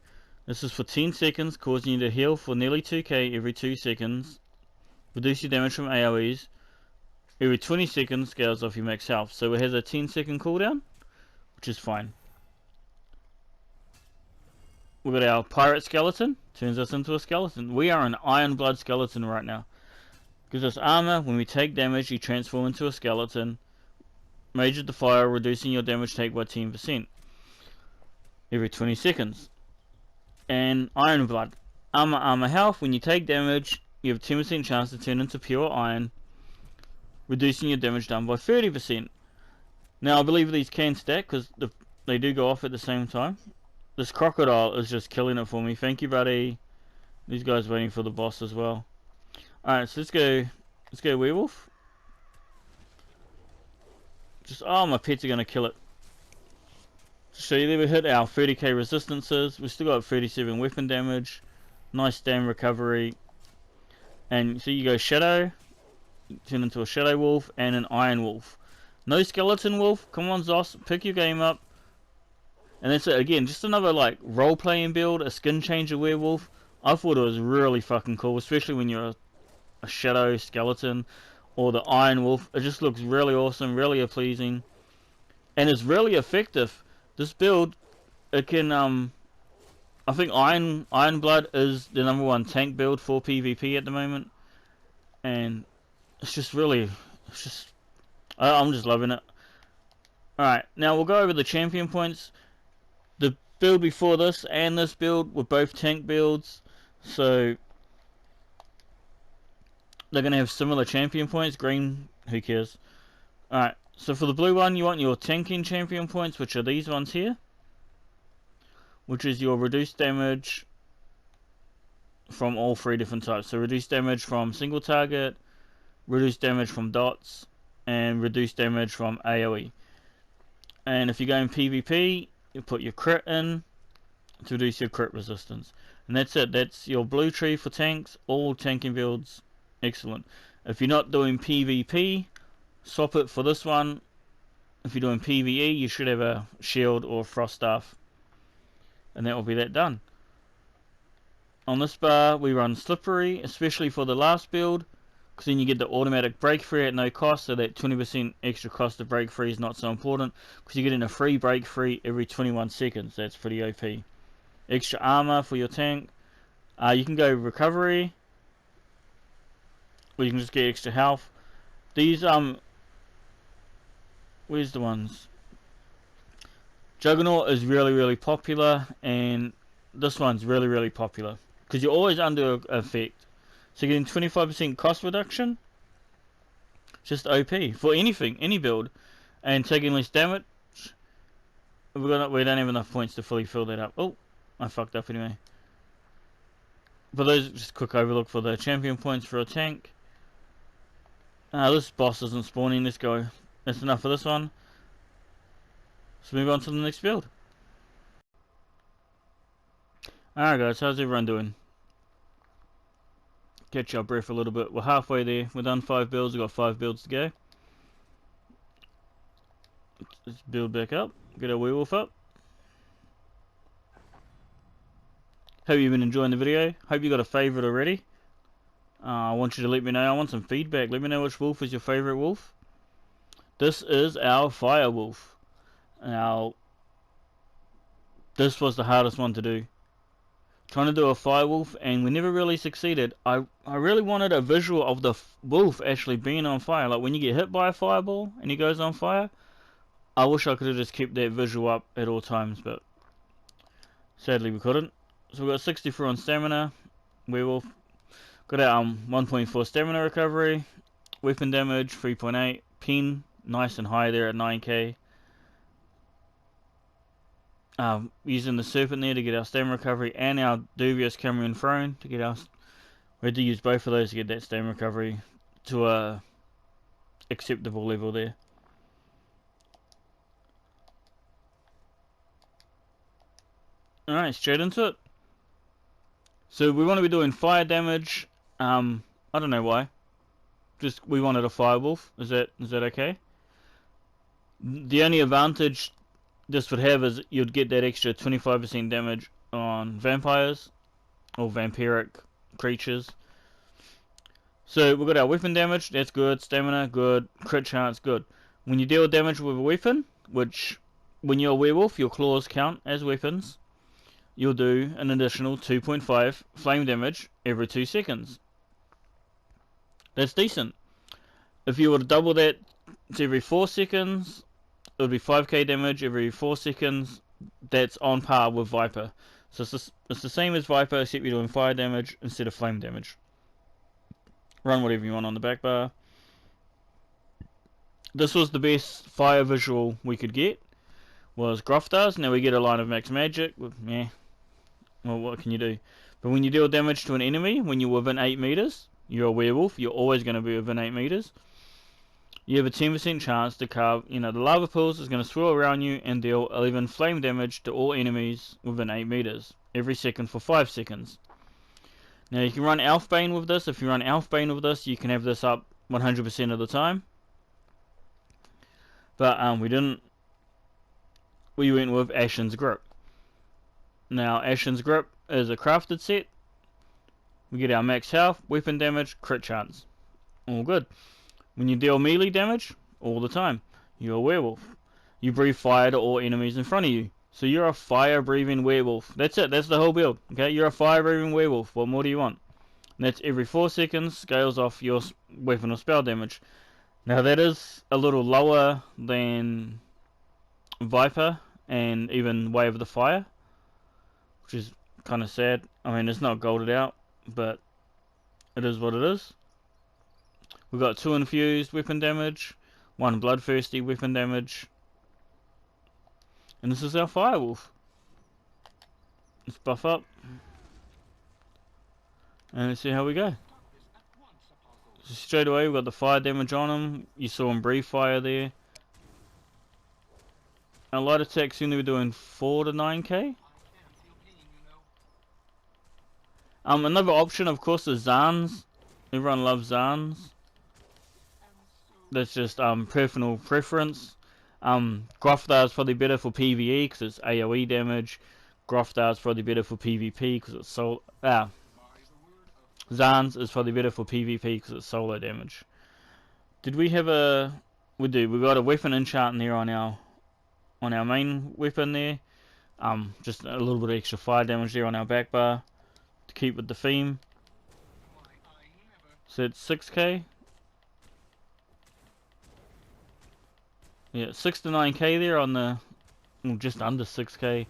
S1: This is for 10 seconds, causing you to heal for nearly 2k every 2 seconds. Reduce your damage from AoEs. Every 20 seconds, scales off your max health. So it has a 10-second cooldown, which is fine. We've got our pirate skeleton, turns us into a skeleton. We are an iron blood skeleton right now. Gives us armor. When we take damage, you transform into a skeleton. Major Defier, reducing your damage take by 10% every 20 seconds. And iron blood. Armor health. When you take damage, you have a 10% chance to turn into pure iron, reducing your damage done by 30%. Now, I believe these can stack because they do go off at the same time. This crocodile is just killing it for me. Thank you, buddy. These guys waiting for the boss as well. Alright, so let's go werewolf. Just, oh, my pets are going to kill it. So you there we hit our 30k resistances. We've still got 37 weapon damage. Nice stam recovery. And so you go shadow. Turn into a shadow wolf and an iron wolf. No skeleton wolf. Come on, Zos. Pick your game up. And that's it. Again, just another like role-playing build. A skin changer werewolf. I thought it was really fucking cool. Especially when you're a shadow skeleton. Or the iron wolf. It just looks really awesome. Really pleasing. And it's really effective. This build, it can, I think Iron Blood is the #1 tank build for PvP at the moment. And it's just really, I'm just loving it. Alright, now we'll go over the champion points. The build before this and this build were both tank builds. So, they're going to have similar champion points. Green, who cares? Alright. So for the blue one, you want your tanking champion points, which are these ones here. Which is your reduced damage from all 3 different types. So reduced damage from single target, reduced damage from dots, and reduced damage from AoE. And if you go in PvP, you put your crit in to reduce your crit resistance. And that's it. That's your blue tree for tanks. All tanking builds. Excellent. If you're not doing PvP, swap it for this one. If you're doing PvE, you should have a shield or frost staff. And that will be that done. On this bar, we run slippery, especially for the last build. Because then you get the automatic break free at no cost. So that 20% extra cost of break free is not so important. Because you're getting a free break free every 21 seconds. That's pretty OP. Extra armor for your tank. You can go recovery. Or you can just get extra health. These, where's the ones? Juggernaut is really popular, and this one's really popular because you're always under effect. So you're getting 25% cost reduction, just OP for anything, any build, and taking less damage. We don't have enough points to fully fill that up. Oh, I fucked up anyway. But those just quick overlook for the champion points for a tank. This boss isn't spawning. Let's go. That's enough for this one. Let's move on to the next build. Alright guys, how's everyone doing? Catch our breath a little bit. We're halfway there. We've done 5 builds. We've got 5 builds to go. Let's build back up. Get our werewolf up. Hope you've been enjoying the video. Hope you got a favourite already. I want you to let me know. I want some feedback. Let me know which wolf is your favourite wolf. This is our fire wolf. Now, this was the hardest one to do. Trying to do a fire wolf, and we never really succeeded. I really wanted a visual of the wolf actually being on fire. Like when you get hit by a fireball and he goes on fire. I wish I could have just kept that visual up at all times, but sadly we couldn't. So we got 64 on stamina. Werewolf. Got our 1.4 stamina recovery. Weapon damage 3.8. Pin nice and high there at 9k. Using the serpent there to get our stamina recovery, and our dubious Cambrian throne to get our. We had to use both of those to get that stamina recovery to a acceptable level there. Alright, straight into it. So we want to be doing fire damage. I don't know why. Just we wanted a firewolf. Is that okay? The only advantage this would have is you'd get that extra 25% damage on vampires or vampiric creatures. So we've got our weapon damage, that's good. Stamina, good. Crit chance, good. When you deal damage with a weapon, which when you're a werewolf, your claws count as weapons, you'll do an additional 2.5 flame damage every 2 seconds. That's decent. If you were to double that to every 4 seconds, it would be 5k damage every 4 seconds. That's on par with Viper. So it's the same as Viper, except you're doing fire damage instead of flame damage. Run whatever you want on the back bar. This was the best fire visual we could get, was Groftar's. Now we get a line of max magic. Yeah, well, what can you do? But when you deal damage to an enemy, when you're within 8 meters, you're a werewolf, you're always going to be within 8 meters. You have a 10% chance to carve, the lava pools is going to swirl around you and deal 11 flame damage to all enemies within 8 meters, every second for 5 seconds. Now you can run Elfbane with this. If you run Elfbane with this, you can have this up 100% of the time. But we didn't. We went with Ashen's Grip. Now Ashen's Grip is a crafted set. We get our max health, weapon damage, crit chance. All good. When you deal melee damage, all the time, you're a werewolf. You breathe fire to all enemies in front of you. So you're a fire-breathing werewolf. That's it. That's the whole build. Okay, you're a fire-breathing werewolf. What more do you want? And that's every 4 seconds, scales off your weapon or spell damage. Now that is a little lower than Viper and even Way of the Fire, which is kind of sad. I mean, it's not golded out, but it is what it is. We've got 2 infused weapon damage, 1 bloodthirsty weapon damage, and this is our firewolf. Let's buff up and let's see how we go. So straight away we've got the fire damage on him. You saw him breathe fire there. Our light attack seem to be doing 4 to 9k. Another option of course is Zans. Everyone loves Zans. That's just personal preference. Groftar is probably better for PvE because it's AoE damage. Groftar is probably better for PvP because it's Zans is probably better for PvP because it's solo damage. Did we have a? We do. We got a weapon enchant there on our main weapon there. Just a little bit of extra fire damage there on our back bar to keep with the theme. So it's 6k. Yeah, 6 to 9k there on the, well, just under 6k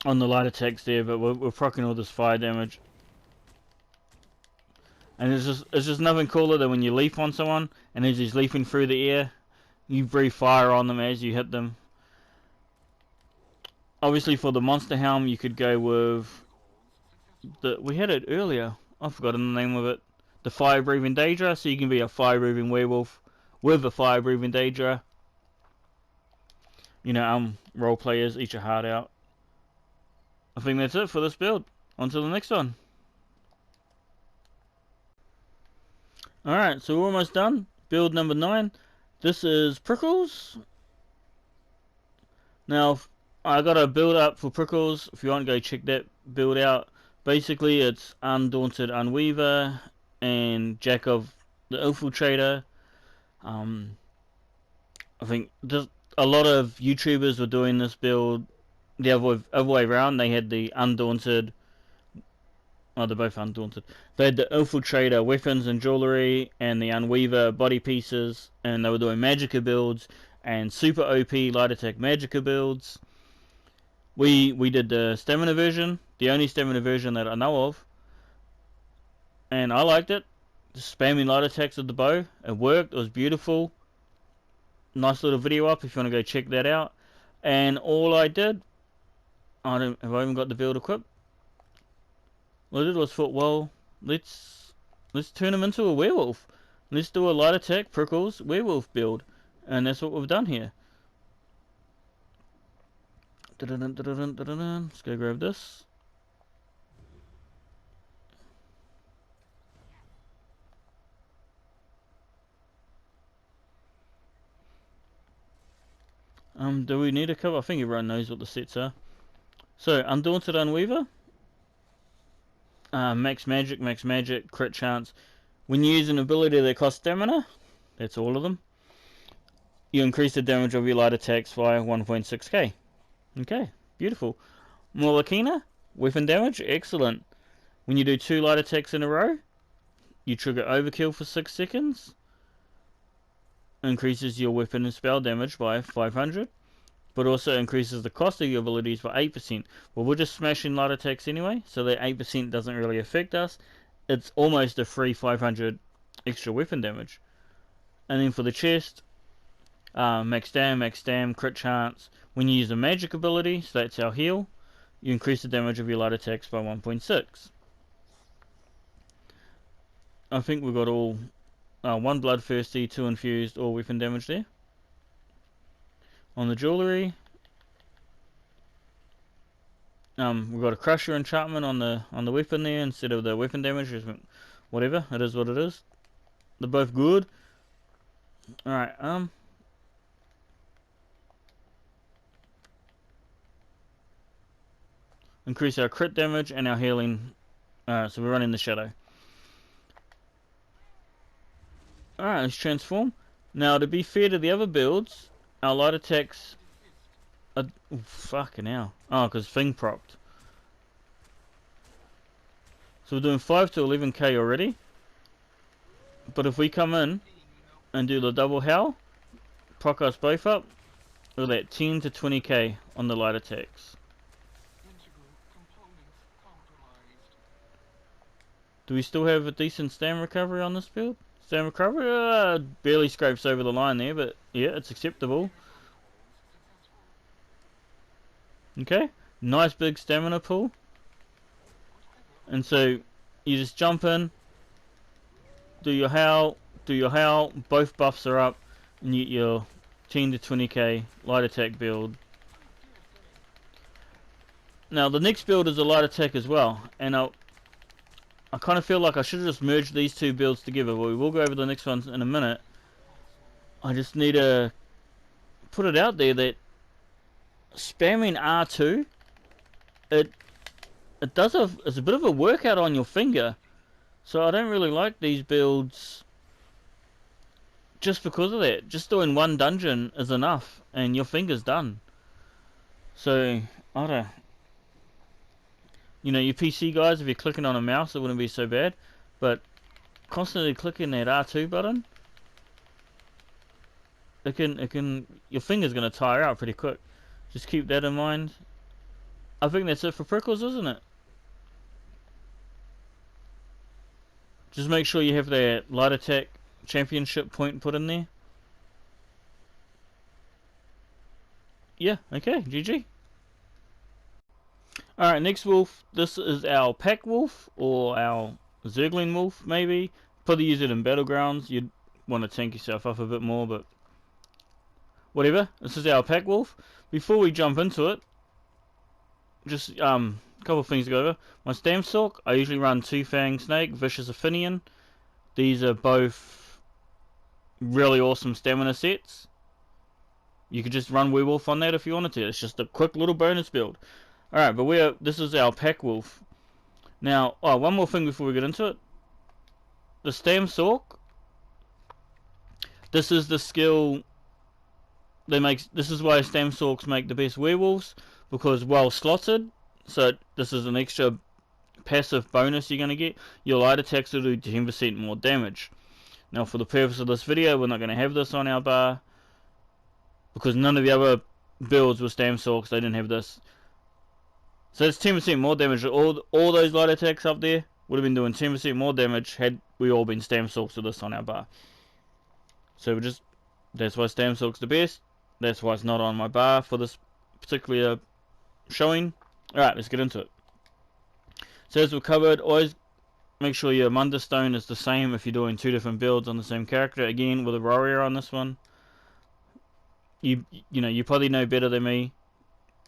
S1: on the light attacks there, but we're proccing all this fire damage. And it's just nothing cooler than when you leap on someone and as he's leaping through the air, you breathe fire on them as you hit them. Obviously for the monster helm you could go with we had it earlier, I've forgotten the name of it. The fire breathing Daedra, so you can be a fire breathing werewolf with a fire breathing Daedra. Role players, eat your heart out. I think that's it for this build. On to the next one. Alright, so we're almost done. Build number 9. This is Prickles. Now, I got a build up for Prickles. If you want to go check that build out. Basically, it's Undaunted Unweaver and Jack of the Infiltrator. I think a lot of YouTubers were doing this build the other way around. They had the Undaunted. Oh, they're both Undaunted. They had the Infiltrator weapons and jewellery and the Unweaver body pieces, and they were doing Magicka builds, and super OP light attack magicka builds. We did the stamina version, the only stamina version that I know of, and I liked it. Just spamming light attacks with the bow, it worked, it was beautiful. Nice little video up if you want to go check that out. And all I did, have I even got the build equipped? What I did was thought, well, let's turn him into a werewolf. Let's do a light attack Prickles werewolf build, and that's what we've done here. Let's go grab this. Do we need a cover? I think everyone knows what the sets are. So, Undaunted Unweaver. Max magic, crit chance. When you use an ability that costs stamina, that's all of them, you increase the damage of your light attacks by 1.6k. Okay, beautiful. Molokina, weapon damage, excellent. When you do 2 light attacks in a row, you trigger overkill for 6 seconds. Increases your weapon and spell damage by 500, but also increases the cost of your abilities by 8%. Well, we're just smashing light attacks anyway, so that 8% doesn't really affect us. It's almost a free 500 extra weapon damage. And then for the chest, max dam, crit chance. When you use a magic ability, so that's our heal, you increase the damage of your light attacks by 1.6. I think we've got all 1 bloodthirsty, 2 infused, all weapon damage there. On the jewellery, we've got a crusher enchantment on the weapon there instead of the weapon damage. Whatever, it is what it is. They're both good. Alright, increase our crit damage and our healing. Alright, so we're running the shadow. Alright, let's transform. Now, to be fair to the other builds, our light attacks are... Oh, fucking hell. Oh, because thing propped. So we're doing 5 to 11k already. But if we come in and do the double howl, proc us both up, we're at 10 to 20k on the light attacks. Do we still have a decent stam recovery on this build? Stam recovery barely scrapes over the line there, but yeah, it's acceptable. Okay, nice big stamina pool. And so you just jump in, do your howl, both buffs are up, and you get your 10 to 20k light attack build. Now the next build is a light attack as well, and I kind of feel like I should have just merged these two builds together, but we will go over the next ones in a minute. I just need to put it out there that spamming R2, it's a bit of a workout on your finger. So I don't really like these builds just because of that. Just doing 1 dungeon is enough and your finger's done. So I don't, you know, you PC guys, if you're clicking on a mouse, it wouldn't be so bad. But constantly clicking that R2 button, your finger's gonna tire out pretty quick. Just keep that in mind. I think that's it for Prickles, isn't it? Just make sure you have that light attack championship point put in there. Yeah, okay, GG. Alright, next wolf. This is our pack wolf, or our Zerglin wolf, maybe. Probably use it in battlegrounds. You'd want to tank yourself up a bit more, but whatever. This is our pack wolf. Before we jump into it, just a couple of things to go over. My stam stalk, I usually run 2 Fang Snake, Vicious Aphinian. These are both really awesome stamina sets. You could just run Werewolf on that if you wanted to. It's just a quick little bonus build. Alright, but this is our pack wolf. Now, one more thing before we get into it. The stam stalk, this is the skill this is why stam stalks make the best werewolves, because well slotted, so this is an extra passive bonus you're going to get. Your light attacks will do 10% more damage. Now for the purpose of this video, we're not going to have this on our bar. because none of the other builds were stam sorks. They didn't have this. So it's 10% more damage. All those light attacks up there would have been doing 10% more damage had we all been stam sorks with this on our bar. So that's why stam sork's the best. That's why it's not on my bar for this particular showing. Alright, let's get into it. So as we've covered, always make sure your Munderstone is the same if you're doing 2 different builds on the same character. Again, with a warrior on this one, you know, you probably know better than me.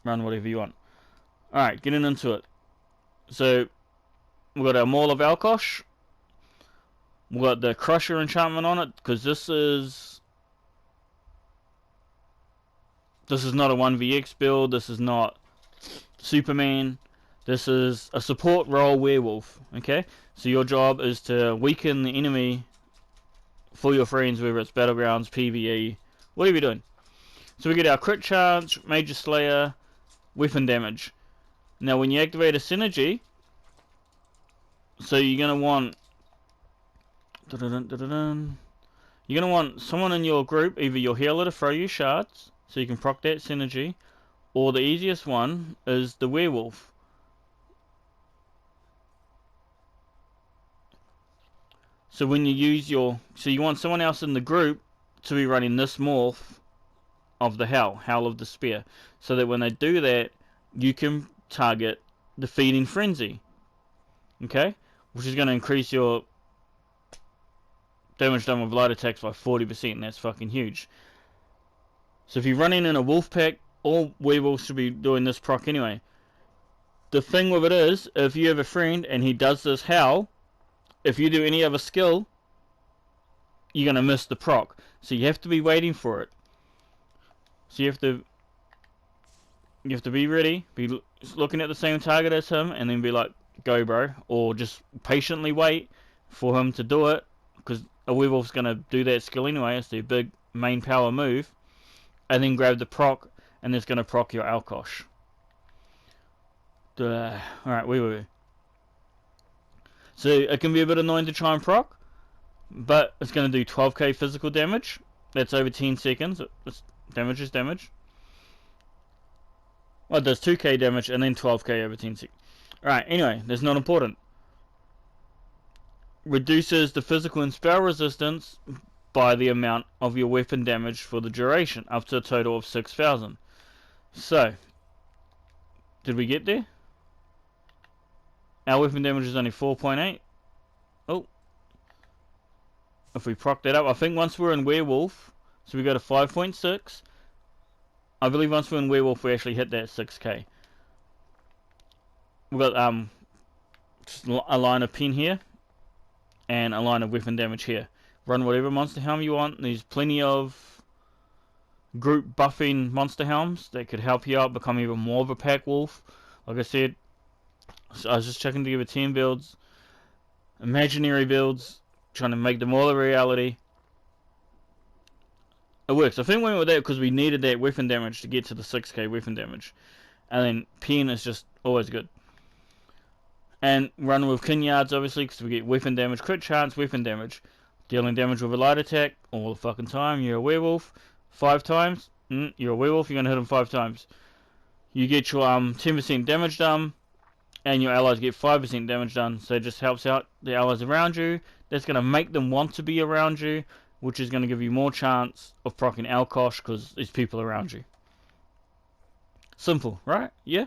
S1: Run whatever you want. Alright, getting into it. So we've got our Maul of Alksoh. We've got the Crusher enchantment on it, because this is not a 1vx build. This is not Superman. This is a support role werewolf. Okay, so your job is to weaken the enemy for your friends, whether it's battlegrounds, PvE, whatever you're doing. So we get our crit chance, major slayer, weapon damage. Now when you activate a synergy, so you're gonna want someone in your group, either your healer to throw you shards, so you can proc that synergy, or the easiest one is the werewolf. So when you use you want someone else in the group to be running this morph of the Howl of Despair, so that when they do that, you can target the Feeding Frenzy. Okay? Which is going to increase your damage done with light attacks by 40%, and that's fucking huge. So if you're running in a wolf pack, all werewolves should be doing this proc anyway. The thing with it is, if you have a friend and he does this Howl, if you do any other skill, you're going to miss the proc. So you have to be waiting for it. So you have to be ready, be looking at the same target as him, and then be like, go bro, or just patiently wait for him to do it, because a werewolf's going to do that skill anyway. It's their big main power move, and then grab the proc, and it's going to proc your Alksoh. Alright, where were we? So it can be a bit annoying to try and proc, but it's going to do 12k physical damage. That's over 10 seconds. Damage is damage. Well, it does 2k damage and then 12k over 10 seconds. Alright, anyway, that's not important. Reduces the physical and spell resistance by the amount of your weapon damage for the duration, up to a total of 6,000. So, did we get there? Our weapon damage is only 4.8. Oh. If we proc that up, I think once we're in Werewolf, so we go to 5.6. I believe once we're in Werewolf, we actually hit that 6k. We've got just a line of pin here, and a line of weapon damage here. Run whatever monster helm you want. There's plenty of group buffing monster helms that could help you out become even more of a pack wolf. Like I said, so I was just checking together 10 builds, imaginary builds, trying to make them all a reality. It works. I think we went with that because we needed that weapon damage to get to the 6k weapon damage. And then pin is just always good. And run with kin yards, obviously, because we get weapon damage, crit chance, weapon damage. Dealing damage with a light attack all the fucking time. You're a werewolf. 5 times. You're a werewolf, you're going to hit him 5 times. You get your 10% damage done, and your allies get 5% damage done. So it just helps out the allies around you. That's going to make them want to be around you, which is going to give you more chance of proccing Alksoh because there's people around you. Simple, right? Yeah?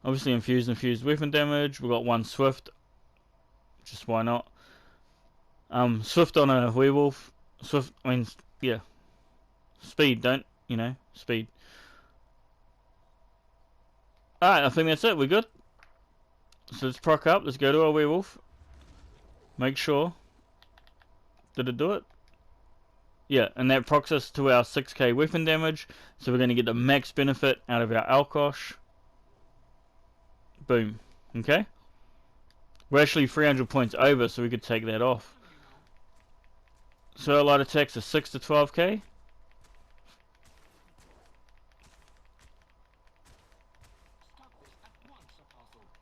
S1: Obviously infused weapon damage. We've got 1 swift. Just why not? Swift on a werewolf. Swift means, yeah. Speed, speed. Alright, I think that's it. We're good. So let's proc up. Let's go to our werewolf. Make sure. Did it do it? Yeah, and that procs us to our 6k weapon damage. So we're going to get the max benefit out of our Alksoh. Boom. Okay? We're actually 300 points over, so we could take that off. So our light attacks are 6 to 12k.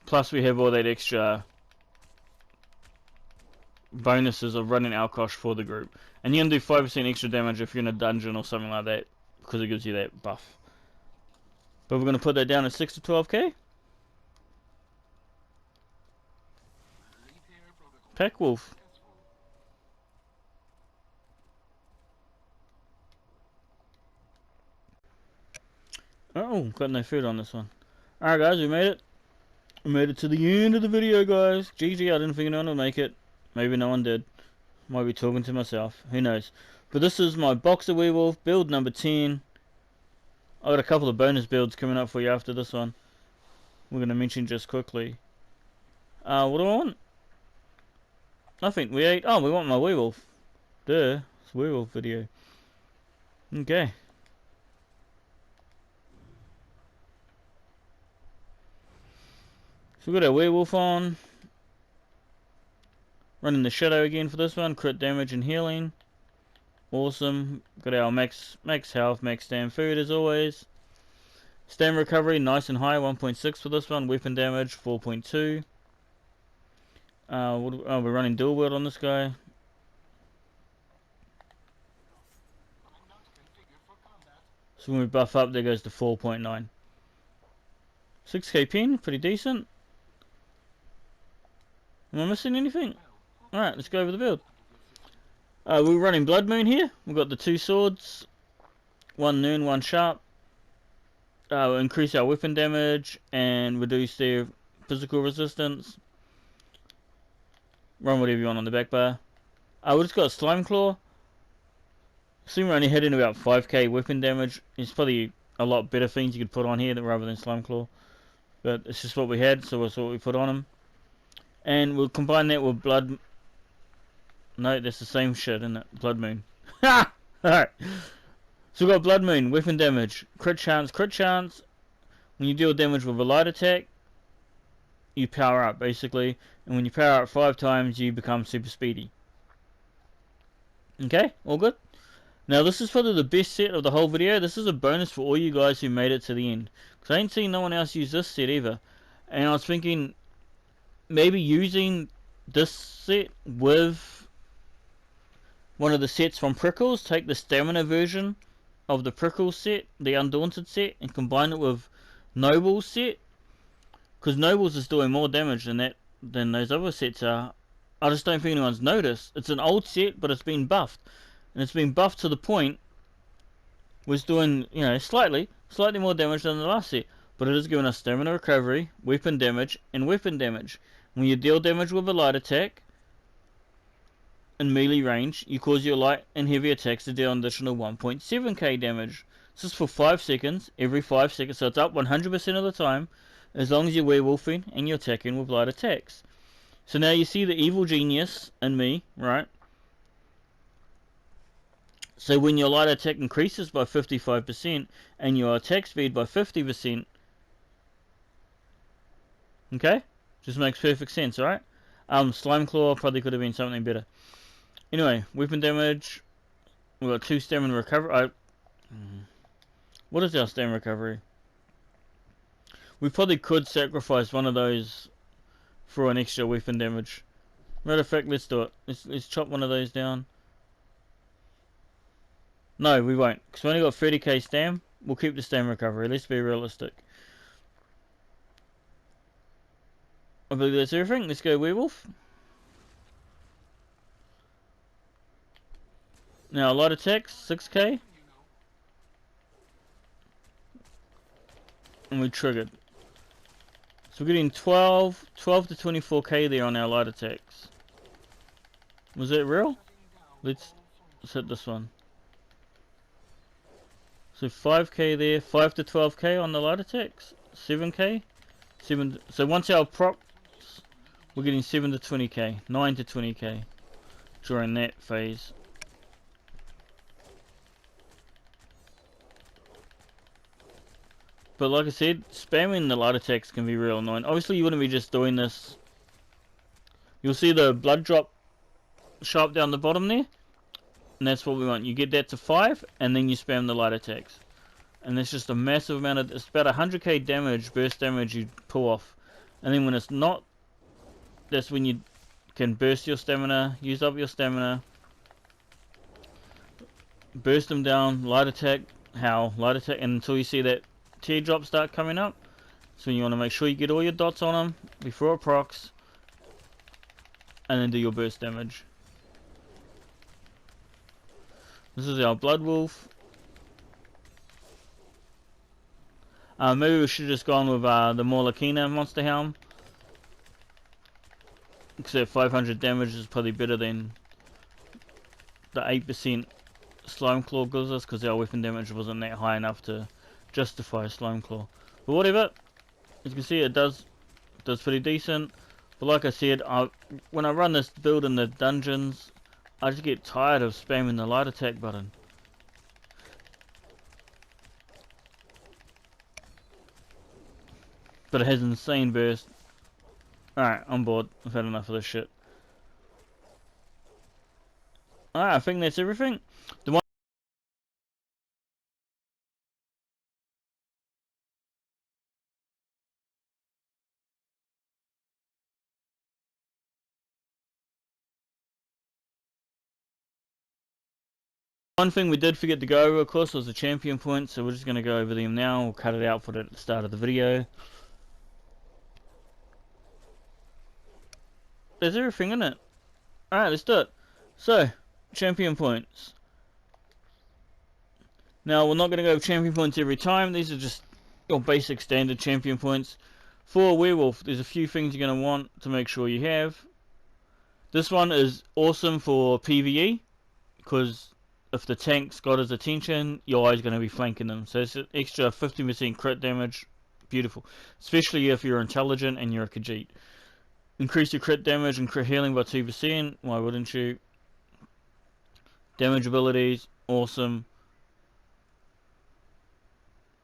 S1: Plus we have all that extra bonuses of running Alksoh for the group. And you can do 5% extra damage if you're in a dungeon or something like that. because it gives you that buff. But we're going to put that down at 6 to 12k. Pack Wolf. Oh, got no food on this one. Alright guys, we made it. We made it to the end of the video, guys. GG, I didn't think anyone would make it. Maybe no one did. Might be talking to myself. Who knows. But this is my Boxer Werewolf, build number 10. I got a couple of bonus builds coming up for you after this one. We're going to mention just quickly. What do I want? Nothing. We ate. Oh, we want my werewolf. Duh. It's a werewolf video. Okay. So we got our werewolf on. Running the shadow again for this one. Crit damage and healing. Awesome. Got our max health, max stam food as always. Stam recovery nice and high, 1.6 for this one. Weapon damage 4.2. We're running dual wield on this guy. So when we buff up, there goes to 4.9. 6k pin, pretty decent. Am I missing anything? Alright, let's go over the build. We're running Blood Moon here. We've got the 2 swords. 1 noon, 1 sharp. We'll increase our weapon damage and reduce their physical resistance. Run whatever you want on the back bar. We just got Slime Claw. Assume we're only hitting about 5k weapon damage. It's probably a lot better things you could put on here rather than Slime Claw. But it's just what we had, so that's what we put on him. And we'll combine that with Blood... No, that's the same shit, isn't it? Blood Moon. Ha! Alright. So we've got Blood Moon, weapon damage, crit chance, crit chance. When you deal damage with a light attack, you power up, basically. And when you power up 5 times, you become super speedy. Okay, all good? Now this is probably the best set of the whole video. This is a bonus for all you guys who made it to the end. Because I ain't seen no one else use this set either. And I was thinking, maybe using this set with one of the sets from Prickles. Take the stamina version of the Prickles set, the Undaunted set, and combine it with Noble's set. Because Noble's is doing more damage than those other sets are. I just don't think anyone's noticed. It's an old set, but it's been buffed. And it's been buffed to the point where it's doing, you know, slightly more damage than the last set. But it is giving us stamina recovery, weapon damage, and weapon damage. When you deal damage with a light attack in melee range, you cause your light and heavy attacks to deal an additional 1.7k damage. This is for 5 seconds, every 5 seconds, so it's up 100% of the time, as long as you're werewolfing and you're attacking with light attacks. So now you see the evil genius in me, right? So when your light attack increases by 55% and your attack speed by 50%, okay? Just makes perfect sense, right? Slime Claw probably could have been something better. Anyway, weapon damage. We've got 2 stamina recovery. What is our stamina recovery? We probably could sacrifice one of those for an extra weapon damage. Matter of fact, let's do it. Let's chop one of those down. No, we won't. Because we only got 30k stam. We'll keep the stam recovery. Let's be realistic. I believe that's everything. Let's go werewolf. Now, light attacks, 6k. And we triggered. So we're getting 12 to 24k there on our light attacks. Was that real? Let's hit this one. So 5k there, 5 to 12k on the light attacks, 7k, 7. So once our procs, we're getting 7 to 20k, 9 to 20k during that phase. But like I said, spamming the light attacks can be real annoying. Obviously you wouldn't be just doing this. You'll see the blood drop sharp down the bottom there. And that's what we want. You get that to 5 and then you spam the light attacks. And that's just a massive amount of, it's about 100k damage, burst damage you pull off. And then when it's not, that's when you can burst your stamina, use up your stamina, burst them down, light attack, how light attack, and until you see that teardrop start coming up. So you want to make sure you get all your dots on them before it procs, and then do your burst damage. This is our Blood Wolf. Maybe we should have just gone with the Morlakina Monster Helm, except 500 damage is probably better than the 8% Slime Claw gives us, because our weapon damage wasn't that high enough to justify a Slime Claw. But whatever, as you can see, it does pretty decent. But like I said, when I run this build in the dungeons, I just get tired of spamming the light attack button. But it has insane burst. Alright, I'm bored. I've had enough of this shit. Alright, I think that's everything. The one thing we did forget to go over, of course, was the champion points, so we're just going to go over them now. We'll cut it out for it at the start of the video. There's everything in it. Alright, let's do it. So, champion points. Now, we're not going to go over champion points every time. These are just your basic standard champion points. For a werewolf, there's a few things you're going to want to make sure you have. This one is awesome for PvE, because if the tank's got his attention, you're always going to be flanking them. So it's an extra 50% crit damage. Beautiful. Especially if you're intelligent and you're a Khajiit. Increase your crit damage and crit healing by 2%. Why wouldn't you? Damage abilities. Awesome.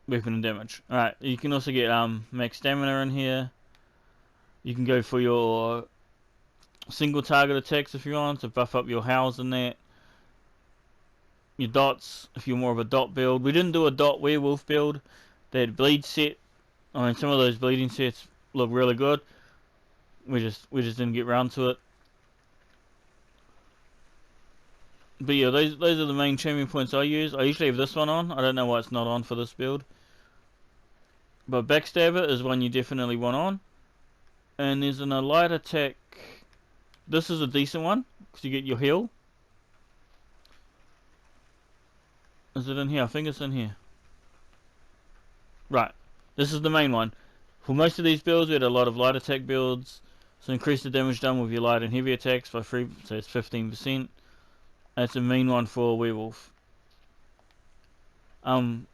S1: Weapon and damage. Alright, you can also get max stamina in here. You can go for your single target attacks if you want to buff up your howls and that. Your dots, if you're more of a dot build. We didn't do a dot werewolf build. That bleed set, I mean, some of those bleeding sets look really good. We just didn't get round to it. But yeah, those are the main champion points I use. I usually have this one on. I don't know why it's not on for this build. But Backstabber is one you definitely want on. And there's an light attack. This is a decent one, because you get your heal. Is it in here? I think it's in here. Right. This is the main one. For most of these builds, we had a lot of light attack builds. So increase the damage done with your light and heavy attacks by 3, so it's 15%. That's a main one for a werewolf. The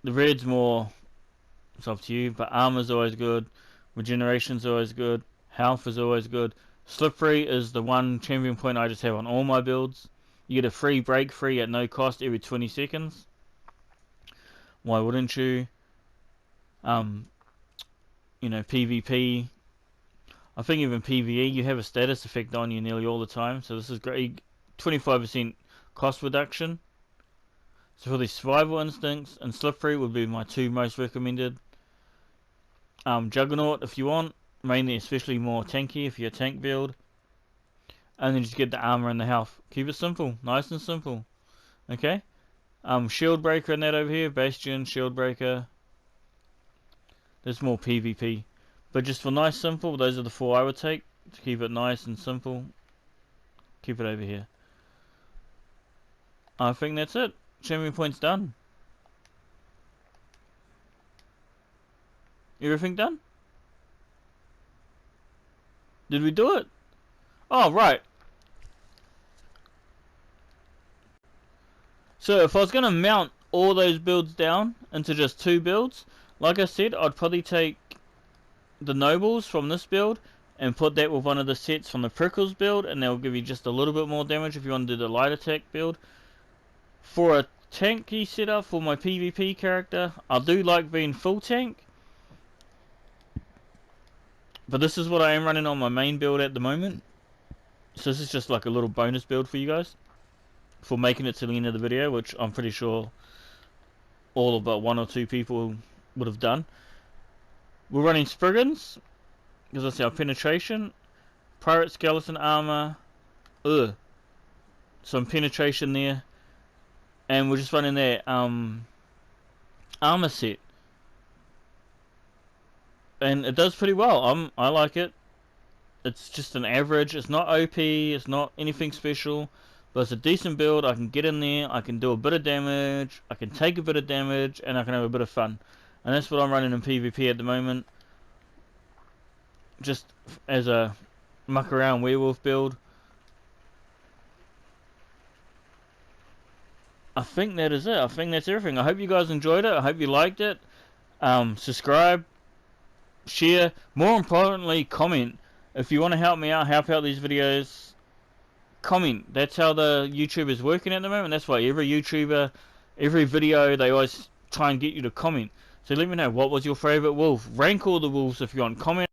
S1: red's more, it's up to you, but armor's always good. Regeneration's always good. Health is always good. Slippery is the one champion point I just have on all my builds. You get a free break free at no cost every 20 seconds. Why wouldn't you? You know, PvP. I think even PvE, you have a status effect on you nearly all the time. So this is great. 25% cost reduction. So for the survival instincts and slippery would be my two most recommended. Juggernaut if you want. Mainly, especially more tanky if you're a tank build. And then just get the armor and the health. Keep it simple, nice and simple. Okay. Shield breaker in that over here. Bastion, shield breaker. There's more PvP. But just for nice simple, those are the 4 I would take. To keep it nice and simple. Keep it over here. I think that's it. Champion points done. Everything done? Did we do it? Oh, right. So if I was going to mount all those builds down into just 2 builds, like I said, I'd probably take the nobles from this build and put that with one of the sets from the Prickles build, and they'll give you just a little bit more damage if you want to do the light attack build. For a tanky setup for my PvP character, I do like being full tank, but this is what I am running on my main build at the moment. So this is just like a little bonus build for you guys for making it to the end of the video, which I'm pretty sure all but 1 or 2 people would have done. We're running Spriggans, because that's our penetration. Pirate skeleton armor. Some penetration there. and we're just running their armor set, and it does pretty well. I like it. It's just an average. It's not OP. It's not anything special, but it's a decent build. I can get in there. I can do a bit of damage. I can take a bit of damage, and I can have a bit of fun. And that's what I'm running in PvP at the moment. Just as a muck around werewolf build. I think that is it. I think that's everything. I hope you guys enjoyed it. I hope you liked it. Subscribe, share, more importantly, comment. If you want to help me out, help out these videos, comment. That's how the YouTube is working at the moment. That's why every YouTuber, every video, they always try and get you to comment. So let me know, what was your favourite wolf? Rank all the wolves if you want. Comment